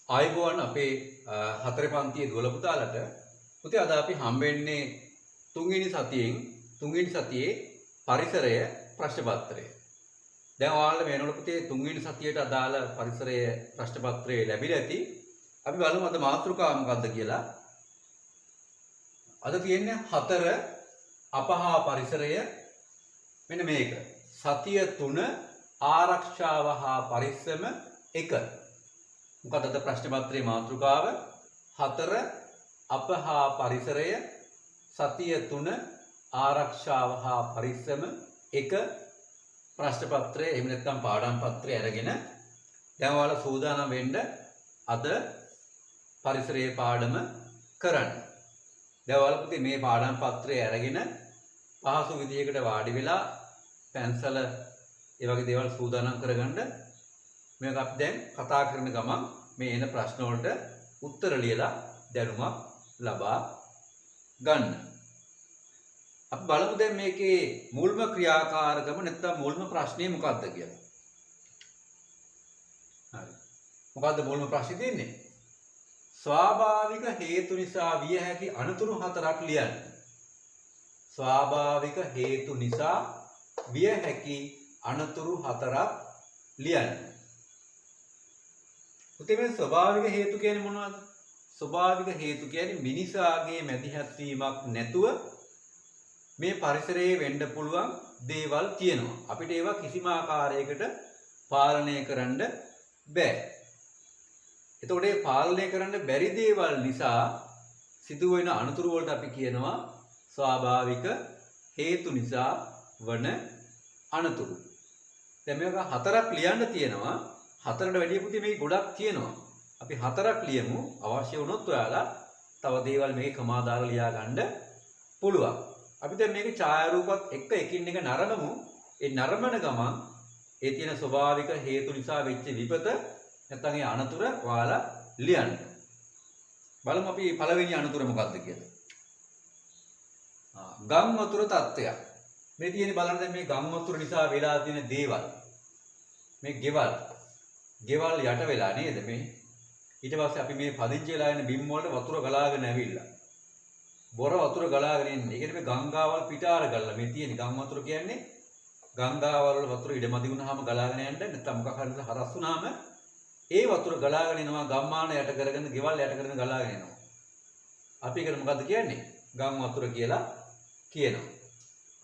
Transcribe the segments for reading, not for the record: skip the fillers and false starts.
ආයුබෝවන් අපේ හතර පන්තියේ දුවල පුතාලට පුතේ අද අපි හම්බෙන්නේ තුන්වෙනි සතියේ පරිසරය ප්‍රශ්න පත්‍රය. දැන් ඔයාලට මේනොට පුතේ තුන්වෙනි සතියට අදාළ පරිසරය ප්‍රශ්න පත්‍රය ලැබිලා ඇති. අපි බලමු අද මාතෘකාව මොකක්ද කියලා. අද තියෙන්නේ 4 අපහා පරිසරය මෙන්න මේක. සතිය 3 ආරක්ෂාව හා පරිස්සම 1. මොකද අද ප්‍රශ්න පත්‍රයේ මාතෘකාව 4 අපහා පරිසරය සතිය 3 ආරක්ෂාව හා පරිස්සම 1 ප්‍රශ්න පත්‍රය එහෙම නැත්නම් පාඩම් පත්‍රය අරගෙන දැන් ඔයාලා සූදානම් වෙන්න අද පරිසරයේ පාඩම කරන්න. දැන් ඔයාලා පුතේ මේ පාඩම් පත්‍රය අරගෙන පහසු විදියකට වාඩි වෙලා පැන්සල ඒ වගේ දේවල් සූදානම් කරගන්න. මේක අපි දැන් කතා කරන ගමන් මේ එන ප්‍රශ්න වලට උත්තර ලියලා දැනුමක් ලබා ගන්න. අපි බලමු දැන් මේකේ මුල්ම ක්‍රියාකාරකම නැත්නම් මුල්ම ප්‍රශ්නේ මොකක්ද කියලා. හරි. මොකද්ද මුල්ම ප්‍රශ්නේ තියෙන්නේ? ස්වාභාවික හේතු නිසා විය හැකි අනතුරු 4ක් ලියන්න. ස්වාභාවික හේතු නිසා විය හැකි අනතුරු 4ක් ලියන්න. පුතේ මේ ස්වභාවික හේතු කියන්නේ මොනවද? ස්වභාවික හේතු කියන්නේ මිනිසාගේ මැදිහත් වීමක් නැතුව මේ පරිසරයේ වෙන්න පුළුවන් දේවල් තියෙනවා. අපිට ඒවා කිසිම ආකාරයකට පාලනය කරන්න බෑ. එතකොට මේ පාලනය කරන්න බැරි දේවල් නිසා සිදුවෙන අනතුරු වලට අපි කියනවා ස්වාභාවික හේතු නිසා වන අනතුරු. දැන් මේක 4ක් ලියන්න තියෙනවා. 4ට වැඩිය පුතේ මේ ගොඩක් තියෙනවා. අපි 4ක් ලියමු. අවශ්‍ය වුණොත් ඔයාලා තව දේවල් මේක කමා දාලා ලියා ගන්න පුළුවන්. අපි දැන් මේක ඡායාරූපත් එක්ක එකින් එක නරඹමු. ඒ නරඹන ගමන් ඒ තියෙන ස්වභාවික හේතු නිසා වෙච්ච විපත නැත්නම් ඒ අනතුර ඔයාලා ලියන්න. බලමු අපි පළවෙනි අනතුර මොකක්ද කියලා. ගම් වතුර තත්ත්වයක්. මේ තියෙන්නේ බලන්න දැන් මේ ගම් වතුර නිසා වෙලා තියෙන දේවල්. මේ ගෙවල් යට වෙලා නේද මේ? ඊට පස්සේ අපි මේ පදිංචි වෙලා යන බිම් වලට වතුර ගලාගෙන ඇවිල්ලා. බොර වතුර ගලාගෙන එන්නේ. ඒකට මේ ගංගාවල් පිටාර ගල්ලා මේ තියෙන ගම් වතුර කියන්නේ ගංගාවල් වල වතුර ඉඩමදි වුණාම ගලාගෙන යන්න නැත්නම් මොකක් හරි හරස් වුණාම ඒ වතුර ගලාගෙන එනවා ගම්මාන යට කරගෙන ගෙවල් යට කරගෙන ගලාගෙන එනවා. අපි ඒකට මොකද්ද කියන්නේ? ගම් වතුර කියලා කියනවා.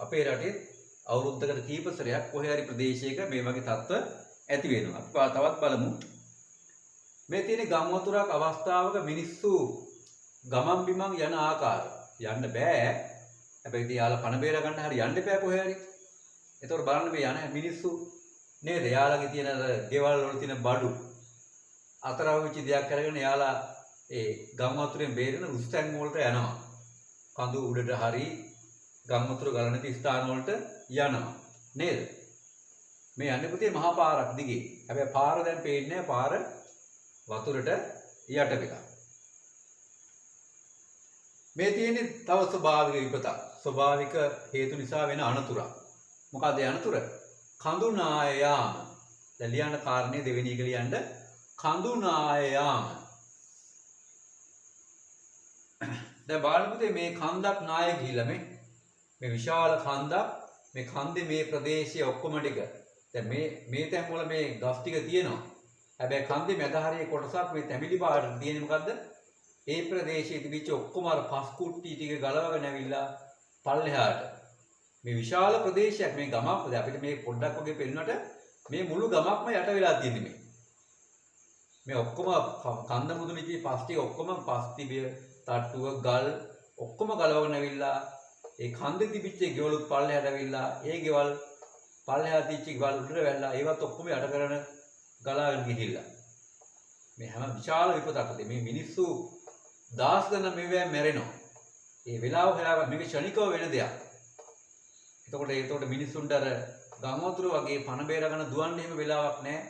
අපේ රටේ අවුරුද්දකට කීප සැරයක් කොහේ හරි ප්‍රදේශයක මේ වගේ තත්ත්ව ඇති වෙනවා. අපි තවත් බලමු. මේ තියෙන ගම් වතුරක් අවස්ථාවක මිනිස්සු ගමන් බිමන් යන ආකාරය යන්න බෑ. හැබැයි ඉතින් යාලා පණ බේර ගන්න හරි යන්න බෑ කොහේ හරි. ඒතකොට බලන්න මේ යන මිනිස්සු නේද? යාළගේ තියෙන ගෙවල් වල තියෙන බඩු අතරවෙච්ච දෙයක් අරගෙන යාලා ඒ ගම් වතුරෙන් බේරෙන උස්තැන් වලට යනවා. කඳු උඩට හරි ගම් වතුර ගලන ස්ථාන වලට යනවා. නේද? මේ යන්නේ පුතේ මහා පාරක් දිගේ. හැබැයි පාර දැන් පේන්නේ පාර වතුරට යට වෙලා. මේ තියෙන්නේ තව ස්වභාවික විපතක්. ස්වභාවික හේතු නිසා වෙන අනතුරක්. මොකද ඒ අනතුර? කඳු නාය යාම. දැන් ලියන්න කාරණේ දෙවෙනි එක ලියන්න කඳු නාය යාම. දැන් බලන්න පුතේ මේ කන්දක් නාය ගිහිලා මේ විශාල කන්දක් මේ කන්දේ මේ ප්‍රදේශයේ ඔක්කොම ටික දැන් මේ තැන් වල මේ ගස් ටික තියෙනවා. හැබැයි කන්දේ මැද හරිය කොටසක් මේ තැඹිලි පාටට තියෙන්නේ මොකද්ද? ඒ ප්‍රදේශයේ තිබිච්ච ඔක්කොම අර පස් කුට්ටි ටික ගලවගෙන ඇවිල්ලා පල්ලෙහාට මේ විශාල ප්‍රදේශයක් මේ ගමක් අපිට මේ පොඩ්ඩක් වගේ පෙන්වන්නට මේ මුළු ගමක්ම යට වෙලා තියෙන්නේ මේ ඔක්කොම කන්ද මුදුනේ පස් ටික ඔක්කොම පස් තිබිය තට්ටුව ගල් ඔක්කොම ගලවගෙන ඇවිල්ලා ඒ කන්දේ තිබිච්ච ගෙවලුත් පල්ලෙහාට ඇවිල්ලා ඒ ගෙවල් පල්ලෙහා තිබිච්ච ගෙවල් උඩට වැල්ලා ඒවත් ඔක්කොම යට කරන ගලාගෙන ගිහිල්ලා මේ හැම විශාල විපතක්ද මේ මිනිස්සු දහස් ගණන් මේවැ මැරෙනවා. ඒ වෙලාව හොයාගන්න මේක ක්ෂණිකව වෙන දෙයක්. එතකොට මිනිස්සුන්ට අර ගම් වතුර වගේ පණ බේරගෙන දුවන්න එහෙම වෙලාවක් නැහැ.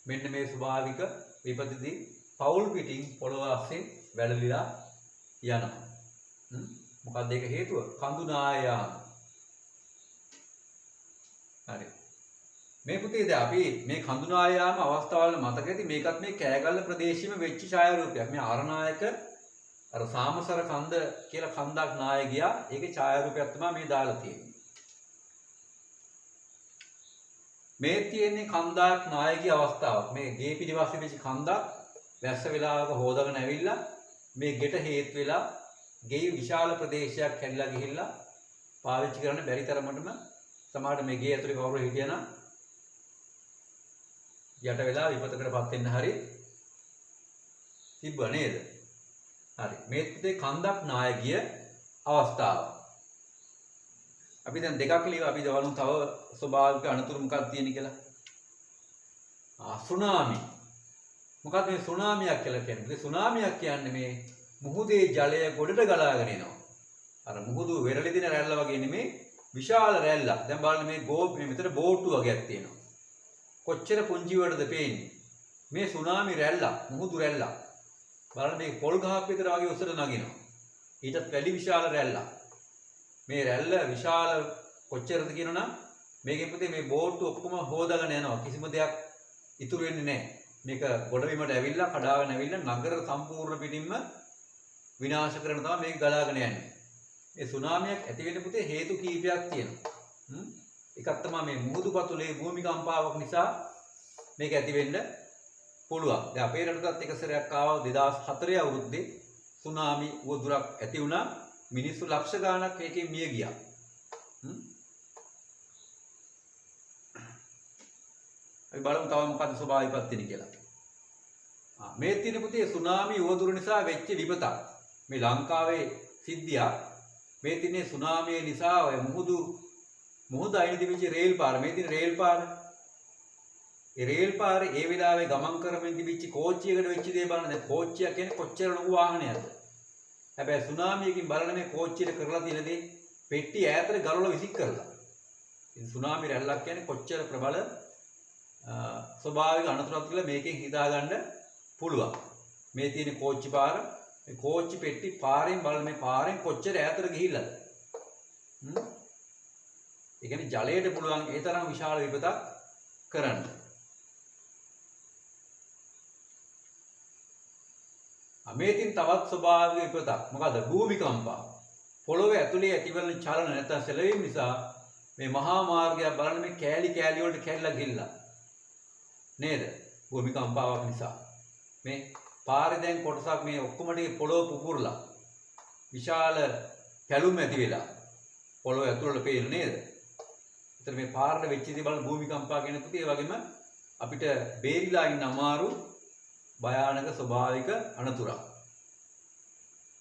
මෙන්න මේ ස්වභාවික විපතදී පවුල් පිටින් පොළොව ASCII වැළලීලා යනවා. මොකක්ද ඒක හේතුව? කඳු නාය යාම. හරි. මේ පුතේ දැන් අපි මේ කඳුනා යාම අවස්ථාවල මතක ඇති මේකත් මේ කෑගල්ල ප්‍රදේශයේම වෙච්ච ඡායාරූපයක්. මේ ආරණායක අර සාමසර කන්ද කියලා කන්දක් නාය ගියා. ඒකේ ඡායාරූපයක් තමයි මේ දාලා තියෙන්නේ. මේ තියෙන්නේ කන්දක් නායකී අවස්ථාවක්. මේ ගේ පිටිපස්සේ වෙච්ච කන්දක් වැස්ස වෙලාවක හොදගෙන ඇවිල්ලා මේ ගෙට හේතු වෙලා ගේ විශාල ප්‍රදේශයක් හැදිලා ගිහිල්ලා පාවිච්චි කරන්න බැරි තරමටම සමහරට මේ ගේ ඇතුලේ කවුරු හිටියනම් යට වෙලා විපතකටපත් වෙන්න හරි තිබ්බ නේද? හරි. මේ පුතේ කන්දක් නායකීය අවස්ථාව. අපි දැන් දෙකක් ලියව අපි දවලු තව ස්වභාවික අනතුරු මොකක්ද තියෙන්නේ කියලා. සුනාමි. මොකක්ද මේ සුනාමියක් කියලා කියන්නේ? මේ සුනාමියක් කියන්නේ මේ මුහුදේ ජලය ගොඩට ගලාගෙන එනවා. අර මුහුදු වෙරළි දින රැල්ල වගේ නෙමේ විශාල රැල්ලක්. දැන් බලන්න මේ මේ මෙතන බෝට්ටු වගේක් තියෙනවා. කොච්චර පුංචි වලද පේන්නේ. මේ සුනාමි රැල්ලක්, මුහුදු රැල්ලක්. බලන්න මේ පොල් ගහක් විතර වගේ උසට නගිනවා. ඊටත් වැඩි විශාල රැල්ලක්. මේ රැල්ල විශාල කොච්චරද කියනවනම් මේකෙන් පුතේ මේ බෝට්ටු ඔක්කොම හොදාගෙන යනවා. කිසිම දෙයක් ඉතුරු වෙන්නේ නැහැ. මේක ගොඩබිමට ඇවිල්ලා කඩාගෙන ඇවිල්ලා නගර සම්පූර්ණ පිටින්ම විනාශ කරන තමයි මේක ගලාගෙන යන්නේ. මේ සුනාමියක් ඇති වෙන්න පුතේ හේතු කීපයක් තියෙනවා. එකක් තමයි මේ මුහුදු පතුලේ භූමිකම්පාවක් නිසා මේක ඇති වෙන්න පුළුවන්. දැන් අපේ රටටත් එක සැරයක් ආවා 2004 අවුරුද්දේ සුනාමි උවදුරක් ඇති වුණා. මිනිස්සු ලක්ෂ ගාණක් ඒකෙන් මිය ගියා. අපි බලමු තව මොකද්ද ස්වභාවිකවත් තියෙන්නේ කියලා. මේ තියෙන පුතේ සුනාමි උවදුර නිසා වෙච්ච විපතක්. මේ ලංකාවේ සිද්ධියක්. මේ තියෙන්නේ සුනාමිය නිසා ඔය මුහුද අයින දිවිච්ච රේල් පාර. මේ තියෙන රේල් පාර. ඒ රේල් පාරේ ඒ වෙලාවේ ගමන් කරමින් තිබිච්ච කෝච්චියකට වෙච්ච දේ බලන්න. දැන් කෝච්චිය කියන්නේ කොච්චර ලොකු වාහනයක්ද? හැබැයි සුනාමියකින් බලන මේ කෝච්චියට කරලා තියෙන දේ පෙට්ටි ඈතට ගලවලා විසික් කරලා. ඉතින් සුනාමි රැල්ලක් කියන්නේ කොච්චර ප්‍රබල ස්වභාවික අනතුරක් කියලා මේකෙන් හිතාගන්න පුළුවන්. මේ තියෙන කෝච්චි පාර, මේ කෝච්චි පෙට්ටි පාරෙන් බලන මේ පාරෙන් කොච්චර ඈතට ගිහිල්ලාද? ඒ කියන්නේ ජලයට පුළුවන් ඒ තරම් විශාල විපතක් කරන්න. මේතින් තවත් ස්වභාවික විපතක් මොකද? භූමිකම්පා. පොළොවේ ඇතුලේ ඇතිවන චලන නැත්නම් සෙලවීම නිසා මේ මහා මාර්ගය බලන්න මේ කෑලි වලට කැඩලා ගිල්ලා නේද? භූමිකම්පාවක් නිසා මේ පාරේ දැන් කොටසක් මේ ඔක්කොම ටික පොළොව පුපුරලා විශාල පැලුම් ඇති වෙලා පොළොව ඇතුළට පේන නේද? ඒතර මේ පාරට වෙච්ච දේ බලන භූමිකම්පා කියන පුතේ ඒ වගේම අපිට බේරිලා ඉන්න අමාරු භයානක ස්වභාවික අනතුරක්.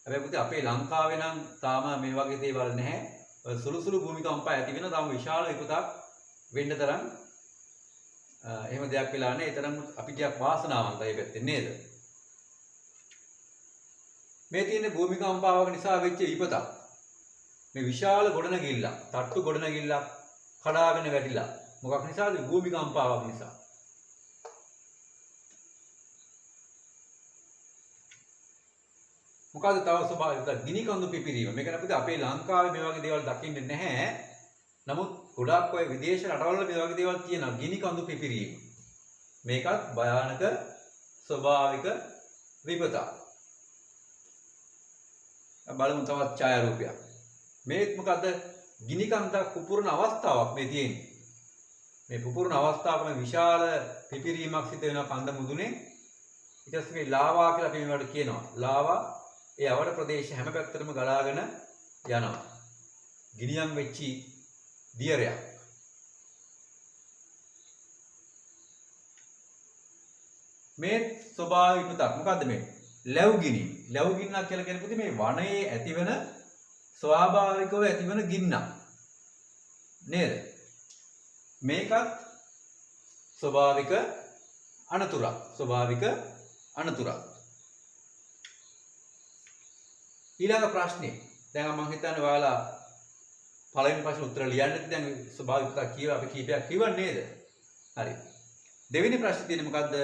හැබැයි පුතේ අපේ ලංකාවේ නම් තාම මේ වගේ දේවල් නැහැ. සුළු භූමිකම්පා ඇති වෙන තාම විශාල විපතක් වෙන්න තරම් එහෙම දෙයක් වෙලා නැහැ. ඒ තරම් අපි ටිකක් වාසනාවන්තයි පැත්තෙන් නේද? මේ තියෙන භූමිකම්පාවක් නිසා වෙච්ච විපතක්. මේ විශාල ගොඩනැගිල්ලක්, තට්ටු ගොඩනැගිල්ලක් කඩාගෙන වැටිලා. මොකක් නිසාද? භූමිකම්පාවක් නිසා. මොකද තව ස්වභාවික ගිනි කඳු පිපිරීම. මේක අපිට අපේ ලංකාවේ මේ වගේ දේවල් දකින්නේ නැහැ. නමුත් ගොඩාක් ඔය විදේශ රටවල මේ වගේ දේවල් තියෙනවා. ගිනි කඳු පිපිරීම. මේකත් භයානක ස්වභාවික විපතක්. බලමු තවත් ඡායාරූපයක්. මේත් මොකද? ගිනි කන්දක් පුපුරන අවස්ථාවක් මේ තියෙන්නේ. මේ පුපුරන අවස්ථාවක මේ විශාල පිපිරීමක් සිදු වෙන කන්ද මුදුනේ. ඊට පස්සේ මේ ලාවා කියලා අපි මේවට කියනවා. ලාවා ඒ අවර ප්‍රදේශ හැම පැත්තටම ගලාගෙන යනවා. ගිනියම් වෙච්චි දියරයක්. මේ ස්වභාවික විපතක් මොකද්ද මේ? ලැබුගිනි. ලැබුගින්නක් කියලා කියන්නේ පුතේ මේ වනයේ ඇතිවන ස්වාභාවිකව ඇතිවන ගින්නක්. නේද? මේකත් ස්වභාවික අනතුරක්. ස්වභාවික අනතුරක්. ඊළඟ ප්‍රශ්නේ. දැන් මම හිතන්නේ ඔයාලා පළවෙනි ප්‍රශ්නේ උත්තර ලියන්න දැන් ස්වභාවික විපතක් කියව අපි කීපයක් කිව්වා නේද? හරි. දෙවෙනි ප්‍රශ්නේ තියෙන්නේ මොකද්ද?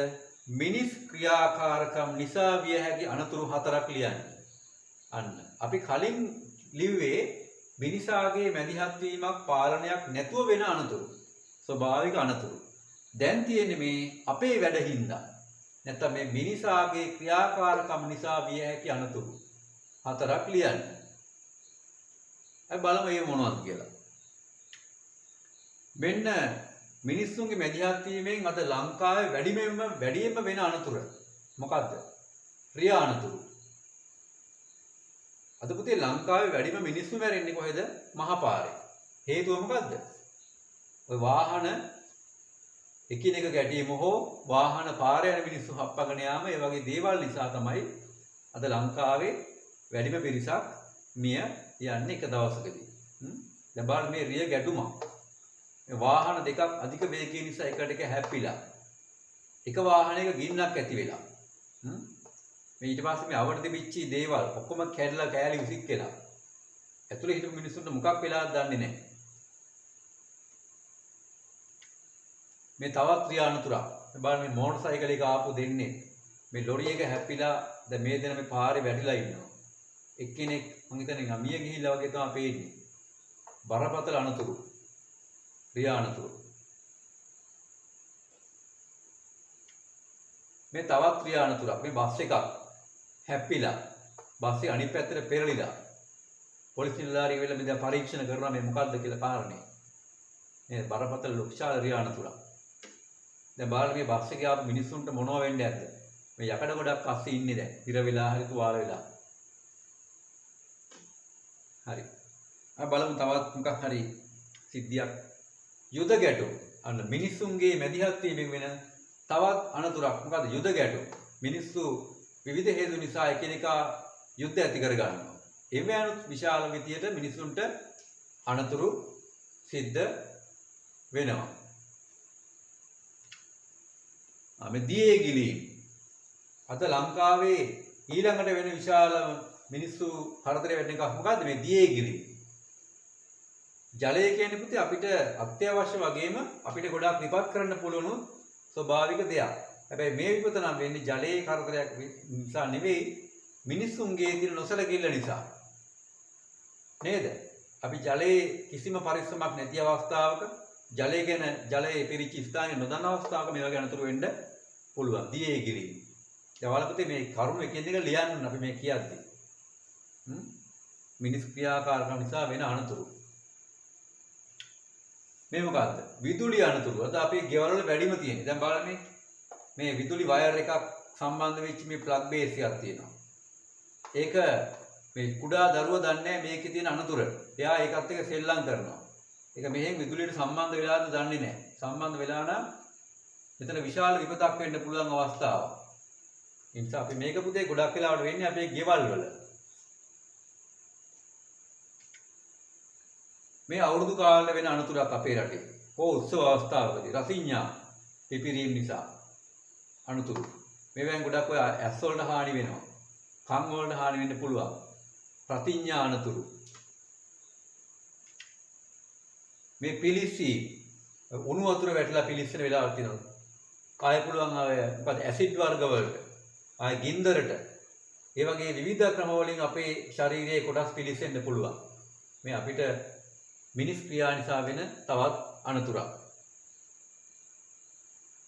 මිනිස් ක්‍රියාකාරකම් නිසා විය හැකි අනතුරු 4ක් ලියන්න. අන්න. අපි කලින් ලිව්වේ මිනිසාගේ මැදිහත් වීමක් පාලනයක් නැතුව වෙන අනතුරු. ස්වභාවික අනතුරු. දැන් තියෙන්නේ මේ අපේ වැඩ හින්දා. නැත්නම් මේ මිනිසාගේ ක්‍රියාකාරකම් නිසා විය හැකි අනතුරු 4ක් ලියන්න. අපි බලමු මේ මොනවද කියලා. මෙන්න මිනිස්සුන්ගේ මැදිහත් වීමෙන් අද ලංකාවේ වැඩියෙන්ම වෙන අනතුර මොකද්ද? රිය අනතුරු. අද පුතේ ලංකාවේ වැඩිම මිනිස්සු මැරෙන්නේ කොහෙද? මහපාරේ. හේතුව මොකද්ද? ඔය වාහන එකිනෙක ගැටීම හෝ වාහන පාරේ යන මිනිස්සු හප්පගෙන යාම ඒ වගේ දේවල් නිසා තමයි අද ලංකාවේ වැඩිම පිරිසක් මිය යන්නේ එක දවසකදී. දැන් බලන්න මේ රිය ගැටුම. මේ වාහන දෙකක් අධික වේගය නිසා එකට එක හැප්පිලා. එක වාහනයක ගින්නක් ඇති වෙලා. මේ ඊට පස්සේ මේ අවඩ තිබිච්ච දේවල් ඔක්කොම කැඩලා කෑලි විසික් වෙලා. ඇතුලේ හිටපු මිනිස්සුන්ට මොකක් වෙලාද දන්නේ නැහැ. මේ තවත් ක්‍රියානුතුරක්. මේ බලන්න මේ මෝටර් සයිකල් එක ආපු දෙන්නේ මේ ලොරි එක හැප්පිලා දැන් මේ දෙන මේ පාරේ වැටිලා ඉන්නවා. එක්කෙනෙක් මං හිතන්නේ ගමිය ගිහිල්ලා වගේ තමයි පේන්නේ. බරපතල අනතුරු. ක්‍රියානුතුරු. මේ තවත් ක්‍රියානුතුරක්. මේ බස් එකක් හැප්පිලා බස් එක අනිත් පැත්තට පෙරලිලා. පොලිස් නිලධාරියෝ වෙලා මේ දැන් පරීක්ෂණ කරනවා මේ මොකද්ද කියලා කාරණේ. මේ බරපතල ලොක්ෂාල ක්‍රියානුතුරක්. දැන් බලන්න මේ බස් එකේ ආපු මිනිස්සුන්ට මොනව වෙන්නේ නැද්ද? මේ යකඩ ගොඩක් අස්සේ ඉන්නේ දැන්. ඉර වෙලා හරි තුවාල වෙලා. හරි. අපි බලමු තවත් මොකක් හරි සිද්ධියක්. යුද ගැටුම්. අන්න මිනිස්සුන්ගේ මැදිහත් වීමෙන් වෙන තවත් අනතුරක්. මොකද යුද ගැටුම්. මිනිස්සු විවිධ හේතු නිසා එකිනෙකා යුද්ධ ඇති කර ගන්නවා. එවැනි විශාල විදියට මිනිසුන්ට අනතුරු සිද්ධ වෙනවා. මේ දියේ ගිලීම්. අද ලංකාවේ ඊළඟට වෙන විශාල මිනිස්සු හතරේ වෙන එකක් මොකද්ද මේ දියේ ගිලීම්. ජලය කියන්නේ පුතේ අපිට අත්‍යවශ්‍ය වගේම අපිට ගොඩාක් විපත් කරන්න පුළුවන් ස්වභාවික දෙයක්. හැබැයි මේ විපත නම් වෙන්නේ ජලයේ කරදරයක් නිසා නෙවෙයි මිනිස්සුන්ගේ තියෙන නොසලකිල්ල නිසා. නේද? අපි ජලයේ කිසිම පරිස්සමක් නැති අවස්ථාවක ජලය ගැන ජලයේ පිරිච්ච ස්ථානයේ නොදන්න අවස්ථාවක මේ වගේ අනතුරු වෙන්න පුළුවන්. දියේ ගිලීම. දැන් වලපතේ මේ කරුණු එකින් එක ලියන්න අපි මේ කියද්දී. මිනිස් ක්‍රියාකාරකම් නිසා වෙන අනතුරු. මේ මොකද්ද? විදුලි අනතුරු. අද අපේ ගෙවල් වල වැඩිම තියෙන්නේ. දැන් බලන්න මේ විදුලි වයර් එකක් සම්බන්ධ වෙච්ච මේ ප්ලග් බේස් එකක් තියෙනවා. ඒක මේ කුඩා දරුවා දන්නේ මේකේ තියෙන අනතුර. එයා ඒකත් එක්ක සෙල්ලම් කරනවා. ඒක මෙහෙන් විදුලියට සම්බන්ධ වෙලාද දන්නේ නැහැ. සම්බන්ධ වෙලා නම් මෙතන විශාල විපතක් වෙන්න පුළුවන් අවස්ථාවක්. ඒ නිසා අපි මේක පුතේ ගොඩක් වෙලාවට වෙන්නේ අපේ ගෙවල් වල. මේ අවුරුදු කාලේ වෙන අනතුරක් අපේ රටේ. උත්සව අවස්ථාවකදී රසිඤ්ඤා පිපිරීම නිසා අනතුරු. මේවෙන් ගොඩක් ඔය ඇස් වලට හානි වෙනවා. කන් වලට හානි වෙන්න පුළුවන්. ප්‍රතිඤ්ඤා අනතුරු. මේ පිලිස්සි උණු වතුර වැටලා පිලිස්සෙන වෙලාවක් තියෙනවා. ආය පුළුවන් මොකද ඇසිඩ් වර්ග වලට ආය ගින්දරට ඒ වගේ විවිධ ක්‍රම වලින් අපේ ශරීරයේ කොටස් පිලිස්සෙන්න පුළුවන්. මේ අපිට මිනිස් ක්‍රියා නිසා වෙන තවත් අනතුරක්.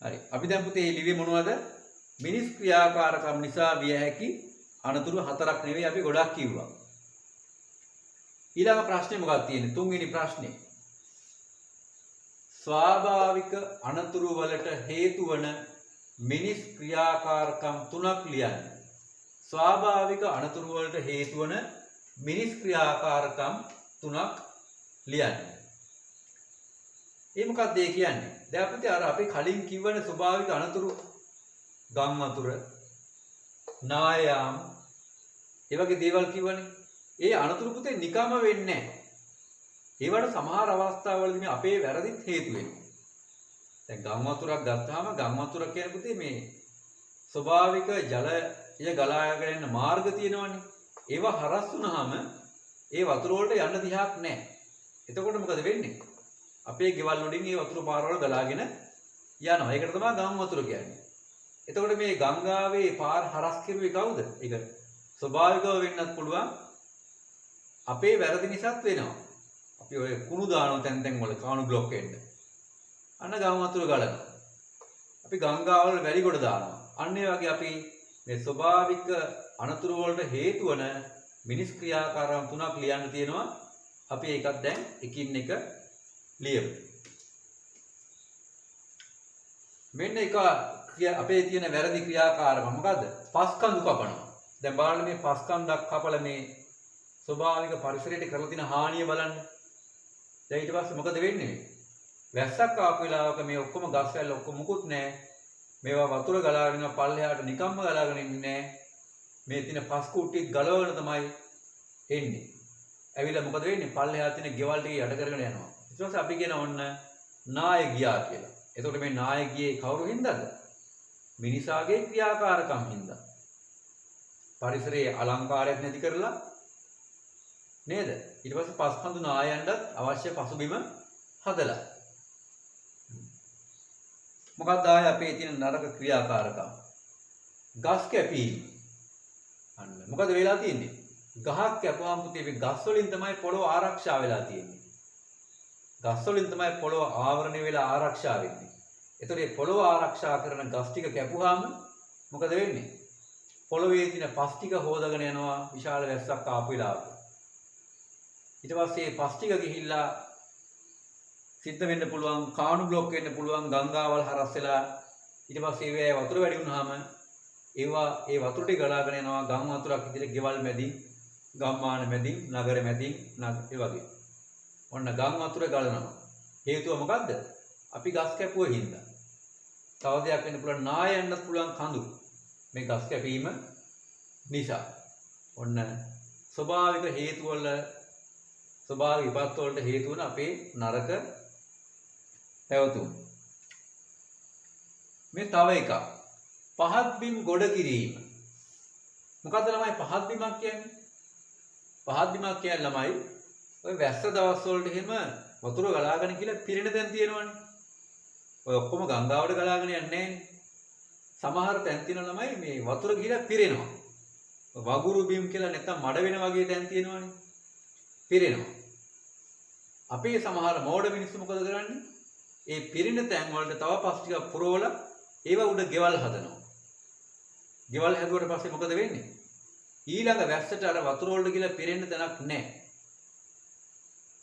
හරි. අපි දැන් පුතේ ලිව්වේ මොනවද? මිනිස් ක්‍රියාකාරකම් නිසා විය හැකි අනතුරු 4ක් නෙවෙයි අපි ගොඩක් කිව්වා. ඊළඟ ප්‍රශ්නේ මොකක්ද තියෙන්නේ? තුන්වෙනි ප්‍රශ්නේ. ස්වාභාවික අනතුරු වලට හේතු වන මිනිස් ක්‍රියාකාරකම් 3ක් ලියන්න. ස්වාභාවික අනතුරු වලට හේතු වන මිනිස් ක්‍රියාකාරකම් 3ක් ලියන්න. ඒ මොකක්ද ඒ කියන්නේ? දැන් අපිට අපි කලින් කිව්වනේ ස්වභාවික අනතුරු ගම් වතුර, නායාම් ඒ වගේ දේවල් කිව්වනේ. ඒ අනතුරු පුතේ නිකම්ම වෙන්නේ නැහැ. ඒවට සමහර අවස්ථාවලදී මේ අපේ වැරදිත් හේතු වෙනවා. දැන් ගම් වතුරක් ගත්තාම ගම් වතුර කියන පුතේ මේ ස්වභාවික ජලය ගලාගෙන යන මාර්ග තියෙනවනේ. ඒවා හරස් වුනහම ඒ වතුර වලට යන්න දිහාක් නැහැ. එතකොට මොකද වෙන්නේ? අපේ ගෙවල් වලින් ඒ වතුර පාරවල් ගලාගෙන යනවා. ඒකට තමයි ගම් වතුර කියන්නේ. එතකොට මේ ගංගාවේ පාර හරස් කෙරුවේ කවුද? ඒක ස්වභාවිකව වෙන්නත් පුළුවන්. අපේ වැරදි නිසාත් වෙනවා. අපි ඔය කුණු දානවා තැන් තැන් වල කාණු බ්ලොක් වෙන්න. අන්න ගම් වතුර ගලනවා. අපි ගංගාවල් වැලි කොට දානවා. අන්න ඒ වගේ අපි මේ ස්වභාවික අනතුරු වලට හේතු වන මිනිස් ක්‍රියාකාරම් 3ක් ලියන්න තියෙනවා. අපි ඒකත් දැන් එකින් එක ලියමු. මෙන්න එක අපේ තියෙන වැරදි ක්‍රියාකාරකම මොකද්ද? පස්කන්දු කපනවා. දැන් බලන්න මේ පස්කන්දක් කපලා මේ ස්වභාවික පරිසරයට කරලා තියෙන හානිය බලන්න. දැන් ඊට පස්සේ මොකද වෙන්නේ? වැස්සක් ආපු වෙලාවක මේ ඔක්කොම ගස් වැල් ඔක්කොම මුකුත් නැහැ. මේවා වතුර ගලාගෙන පල්ලෙහාට නිකම්ම ගලාගෙන ඉන්නේ නැහැ. මේ තියෙන පස් කුට්ටිය ගලවගෙන තමයි එන්නේ. ඇවිල්ලා මොකද වෙන්නේ? පල්ලෙහා තියෙන ගෙවල් ටික යට කරගෙන යනවා. ඊට පස්සේ අපි කියන ඔන්න නාය ගියා කියලා. එතකොට මේ නාය ගියේ කවුරු හින්දාද? මිනිසාගේ ක්‍රියාකාරකම් හින්දා. පරිසරයේ අලංකාරයක් නැති කරලා නේද? ඊට පස්සේ පස්කන්දු නායයන්ටත් අවශ්‍ය පසුබිම හදලා. මොකක්ද ආයේ අපේ තියෙන නරක ක්‍රියාකාරකම්? ගස් කැපීම. අන්න මොකද වෙලා තියෙන්නේ? ගහක් කැපුවාම පුතේ මේ ගස් වලින් තමයි පොළොව ආරක්ෂා වෙලා තියෙන්නේ. ගස් වලින් තමයි පොළොව ආවරණය වෙලා ආරක්ෂා වෙන්නේ. එතකොට මේ පොළොව ආරක්ෂා කරන ගස් ටික කැපුවාම මොකද වෙන්නේ? පොළොවේ තියෙන පස් ටික හොදගෙන යනවා විශාල වැස්සක් ආපු වෙලාවක. ඊට පස්සේ මේ පස් ටික ගිහිල්ලා සිද්ධ වෙන්න පුළුවන් කාණු බ්ලොක් වෙන්න පුළුවන් ගංගාවල් හරස් වෙලා ඊට පස්සේ ඒවැය වතුර වැඩි වුණාම ඒවා ඒ වතුර ටික ගලාගෙන යනවා ගම් වතුරක් විදිහට ගෙවල් මැදින් ගම්මාන මැදින් නගර මැදින් ඒ වගේ. ඔන්න ගම් වතුර ගලනවා. හේතුව මොකද්ද? අපි ගස් කැපුව හින්දා. තව දෙයක් වෙන්න පුළුවන් නායන්නත් පුළුවන් කඳු. මේ ගස් කැපීම නිසා. ඔන්න ස්වභාවික හේතු වල ස්වභාවික විපත් වලට හේතු වන අපේ නරක පැවතුම්. මේ තව එකක්. පහත් බිම් ගොඩ කිරීම. මොකද්ද ළමයි පහත් බිමක් කියන්නේ? පහත් බිමක් කියන්නේ ළමයි ඔය වැස්ස දවස් වලට එහෙම වතුර ගලාගෙන කියලා පිරෙන තැන් තියෙනවනේ. ඔය ඔක්කොම ගංගාවට ගලාගෙන යන්නේ නැහැනේ. සමහර තැන් තියෙන ළමයි මේ වතුර ගිහලා පිරෙනවා. වගුරු බිම් කියලා නැත්තම් මඩ වෙන වගේ තැන් තියෙනවනේ. පිරෙනවා. අපේ සමහර මෝඩ මිනිස්සු මොකද කරන්නේ? ඒ පිරෙන තැන් වලට තව පස් ටිකක් පුරවලා ඒව උඩ ගෙවල් හදනවා. ගෙවල් හැදුවට පස්සේ මොකද වෙන්නේ? ඊළඟ වැස්සට අර වතුර වලට ගිහලා පිරෙන්න තැනක් නැහැ.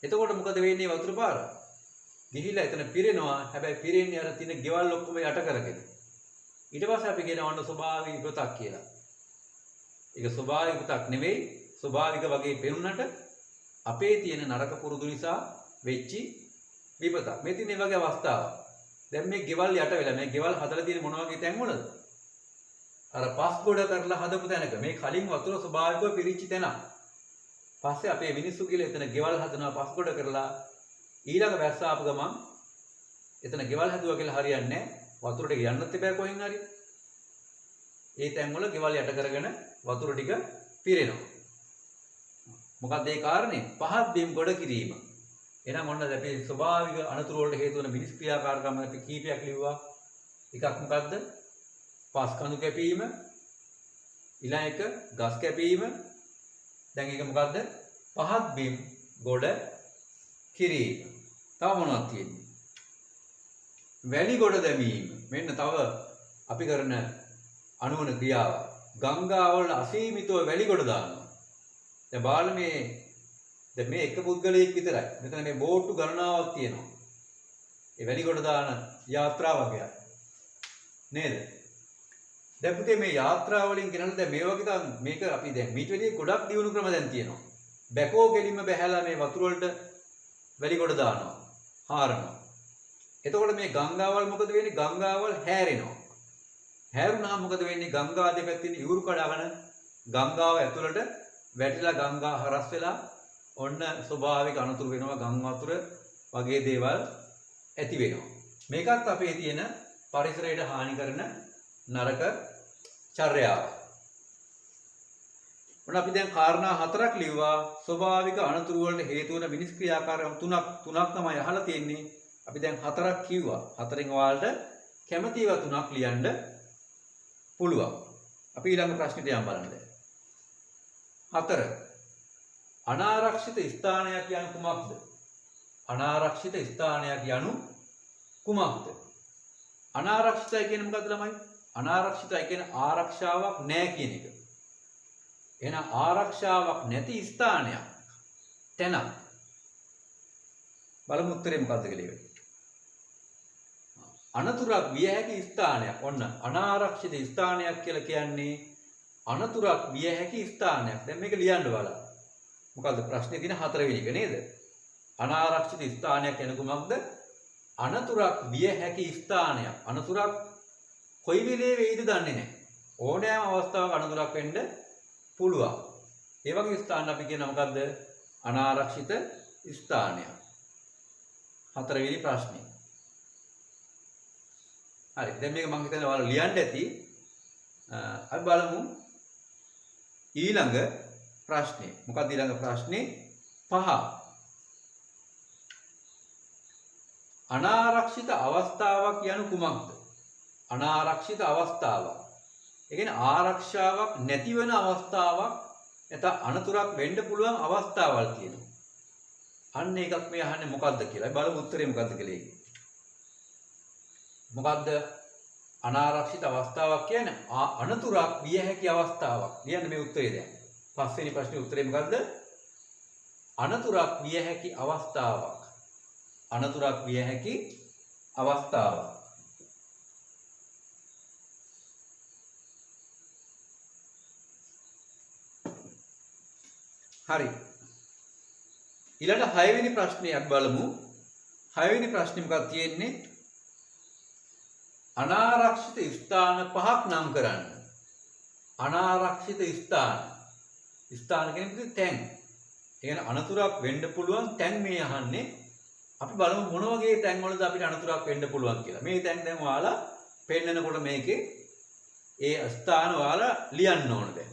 එතකොට මොකද වෙන්නේ වතුර පාර? ගිහිලා එතන පිරෙනවා. හැබැයි පිරෙන්නේ අර තියෙන ගෙවල් ඔක්කොම යට කරගෙන. ඊට පස්සේ අපි කියනවා ඔන්න ස්වභාවික විපතක් කියලා. ඒක ස්වභාවික විපතක් නෙවෙයි. ස්වභාවික වගේ පෙනුනට අපේ තියෙන නරක පුරුදු නිසා වෙච්චි විපතක්. මේ තියෙන මේ වගේ අවස්ථාවක්. දැන් මේ ගෙවල් යට වෙලා මේ ගෙවල් හදලා තියෙන මොන වගේ තැන් වලද? අර පස් ගොඩ කරලා හදපු තැනක මේ කලින් වතුර ස්වභාවිකව පිරිච්ච තැන. පස්සේ අපේ මිනිස්සු කියලා එතන ගෙවල් හදනවා පස් ගොඩ කරලා ඊළඟ වැස්ස ආපු ගමන් එතන ගෙවල් හදුවා කියලා හරියන්නේ නැහැ. වතුර ටික යන්නත් එපා කොහෙන් හරි. ඒ තැන් වල ගෙවල් යට කරගෙන වතුර ටික පිරෙනවා. මොකක්ද ඒ කාරණේ? පහත් බිම් ගොඩ කිරීම. එහෙනම් ඔන්න අපි ස්වභාවික අනතුරු වලට හේතු වන මිනිස් ක්‍රියාකාරකම් අපි කීපයක් ලිව්වා. එකක් මොකද්ද? පස් කඳු කැපීම. ඊළඟ එක ගස් කැපීම. දැන් ඒක මොකද්ද? පහත් බිම් ගොඩ කිරීම. තව මොනවද තියෙන්නේ? වැලි ගොඩ දැමීම. මෙන්න තව අපි කරන අනුවන ක්‍රියාව. ගංගාවල අසීමිතව වැලි ගොඩ දානවා. දැන් බාල මේ එක පුද්ගලයෙක් විතරයි. මෙතන මේ බෝට්ටු ගණනාවක් තියෙනවා. ඒ වැලි ගොඩ දාන යාත්‍රා වගේක්. නේද? දැන් පුතේ මේ යාත්‍රා වලින් ගෙනල්ලා දැන් මේ වගේ තමයි මේක අපි දැන් මීට වැඩිය ගොඩක් දියුණු ක්‍රම දැන් තියෙනවා. බැකෝ ගෙලින්ම බහැලා මේ වතුර වලට වැලි ගොඩ දානවා. හාරනවා. එතකොට මේ ගංගාවල් මොකද වෙන්නේ? ගංගාවල් හැරෙනවා. හැරුණාම මොකද වෙන්නේ? ගංගා දෙපැත්තෙන් ඉවුරු කඩාගෙන ගංගාව ඇතුළට වැටිලා ගංගා හරස් වෙලා ඔන්න ස්වභාවික අනතුරු වෙනවා. ගම් වතුර වගේ දේවල් ඇති වෙනවා. මේකත් අපේ තියෙන පරිසරයට හානි කරන නරක චර්යාව. ඔන්න අපි දැන් කාරණා හතරක් ලිව්වා. ස්වභාවික අනතුරු වලට හේතු වන මිනිස් ක්‍රියාකාරකම් තුනක් තමයි අහලා තියෙන්නේ. අපි දැන් හතරක් කිව්වා. හතරෙන් ඔයාලට කැමති ඒවා තුනක් ලියන්න පුළුවන්. අපි ඊළඟ ප්‍රශ්නෙට යමු බලන්න. 4. අනාරක්ෂිත ස්ථානයක් යනු කුමක්ද? අනාරක්ෂිත ස්ථානයක් යනු කුමක්ද? අනාරක්ෂිතයි කියන්නේ මොකද්ද ළමයි? අනාරක්ෂිතයි කියන්නේ ආරක්ෂාවක් නැහැ කියන එක. එහෙනම් ආරක්ෂාවක් නැති ස්ථානයක් තැනක්. බලමු උත්තරේ මොකද්ද කියලා ඒක. අනතුරක් විය හැකි ස්ථානයක්. ඔන්න අනාරක්ෂිත ස්ථානයක් කියලා කියන්නේ අනතුරක් විය හැකි ස්ථානයක්. දැන් මේක ලියන්න බලන්න. මොකද්ද ප්‍රශ්නේ තියෙන 4 වෙනි එක නේද? අනාරක්ෂිත ස්ථානයක් කියන්නේ කොහොමද? අනතුරක් විය හැකි ස්ථානයක්. අනතුරක් කොයි වෙලේ වෙයිද දන්නේ නැහැ. ඕනෑම අවස්ථාවක අනතුරක් වෙන්න පුළුවන්. ඒ වගේ ස්ථාන අපි කියන මොකද්ද? අනාරක්ෂිත ස්ථානයක්. 4 වෙනි ප්‍රශ්නේ. හරි. දැන් මේක මම හිතන්නේ ඔයාලා ලියන්න ඇති. අපි බලමු ඊළඟ ප්‍රශ්නේ. මොකක්ද ඊළඟ ප්‍රශ්නේ? 5. අනාරක්ෂිත අවස්ථාවක් යනු කුමක්ද? අනාරක්ෂිත අවස්ථාවක්. ඒ කියන්නේ ආරක්ෂාවක් නැති වෙන අවස්ථාවක් නැත්නම් අනතුරක් වෙන්න පුළුවන් අවස්ථාවල් තියෙනවා. අන්න ඒකක් මේ අහන්නේ මොකද්ද කියලා. බලමු උත්තරේ මොකද්ද කියලා ඒක. මොකද්ද අනාරක්ෂිත අවස්ථාවක් කියන්නේ? අනතුරක් විය හැකි අවස්ථාවක්. ලියන්න මේ උත්තරේ දැන්. 5 වෙනි ප්‍රශ්නේ උත්තරේ මොකද්ද? අනතුරක් විය හැකි අවස්ථාවක්. අනතුරක් විය හැකි අවස්ථාවක්. හරි. ඊළඟ 6 වෙනි ප්‍රශ්නේ අපි බලමු. 6 වෙනි ප්‍රශ්නේ මොකක්ද තියෙන්නේ? අනාරක්ෂිත ස්ථාන 5ක් නම් කරන්න. අනාරක්ෂිත ස්ථාන. ස්ථාන කියන්නේ තැන්. ඒ කියන්නේ අනතුරක් වෙන්න පුළුවන් තැන් මේ අහන්නේ. අපි බලමු මොන වගේ තැන් වලද අපිට අනතුරක් වෙන්න පුළුවන් කියලා. මේ තැන් දැන් ඔයාලා පෙන්නනකොට මේකේ ඒ ස්ථාන ඔයාලා ලියන්න ඕන දැන්.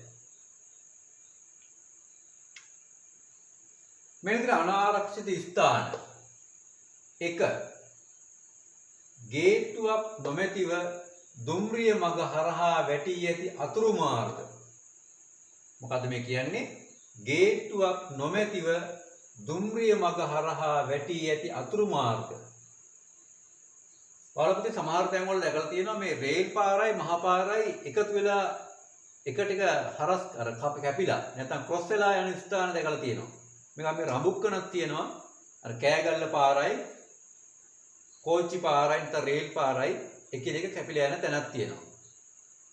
මේ විදිහට අනාරක්ෂිත ස්ථාන 1 ගේට්ටුවක් නොමැතිව දුම්රිය මග හරහා වැටි ඇති අතුරු මාර්ග. මොකද්ද මේ කියන්නේ? ගේට්ටුවක් නොමැතිව දුම්රිය මග හරහා වැටි ඇති අතුරු මාර්ග. වලපති සමහර තැන් වල දැකලා තියෙනවා මේ රේල් පාරයි මහ පාරයි එකතු වෙලා එක ටික හරස් අර කැපිලා නැත්නම් ක්‍රොස් වෙලා යන ස්ථාන දැකලා තියෙනවා. මේක අපි රඹුක්කනක් තියෙනවා. අර කෑගල්ල පාරයි කෝච්චි පාරයි නැත්නම් රේල් පාරයි එකිනෙක කැපිලා යන තැනක් තියෙනවා.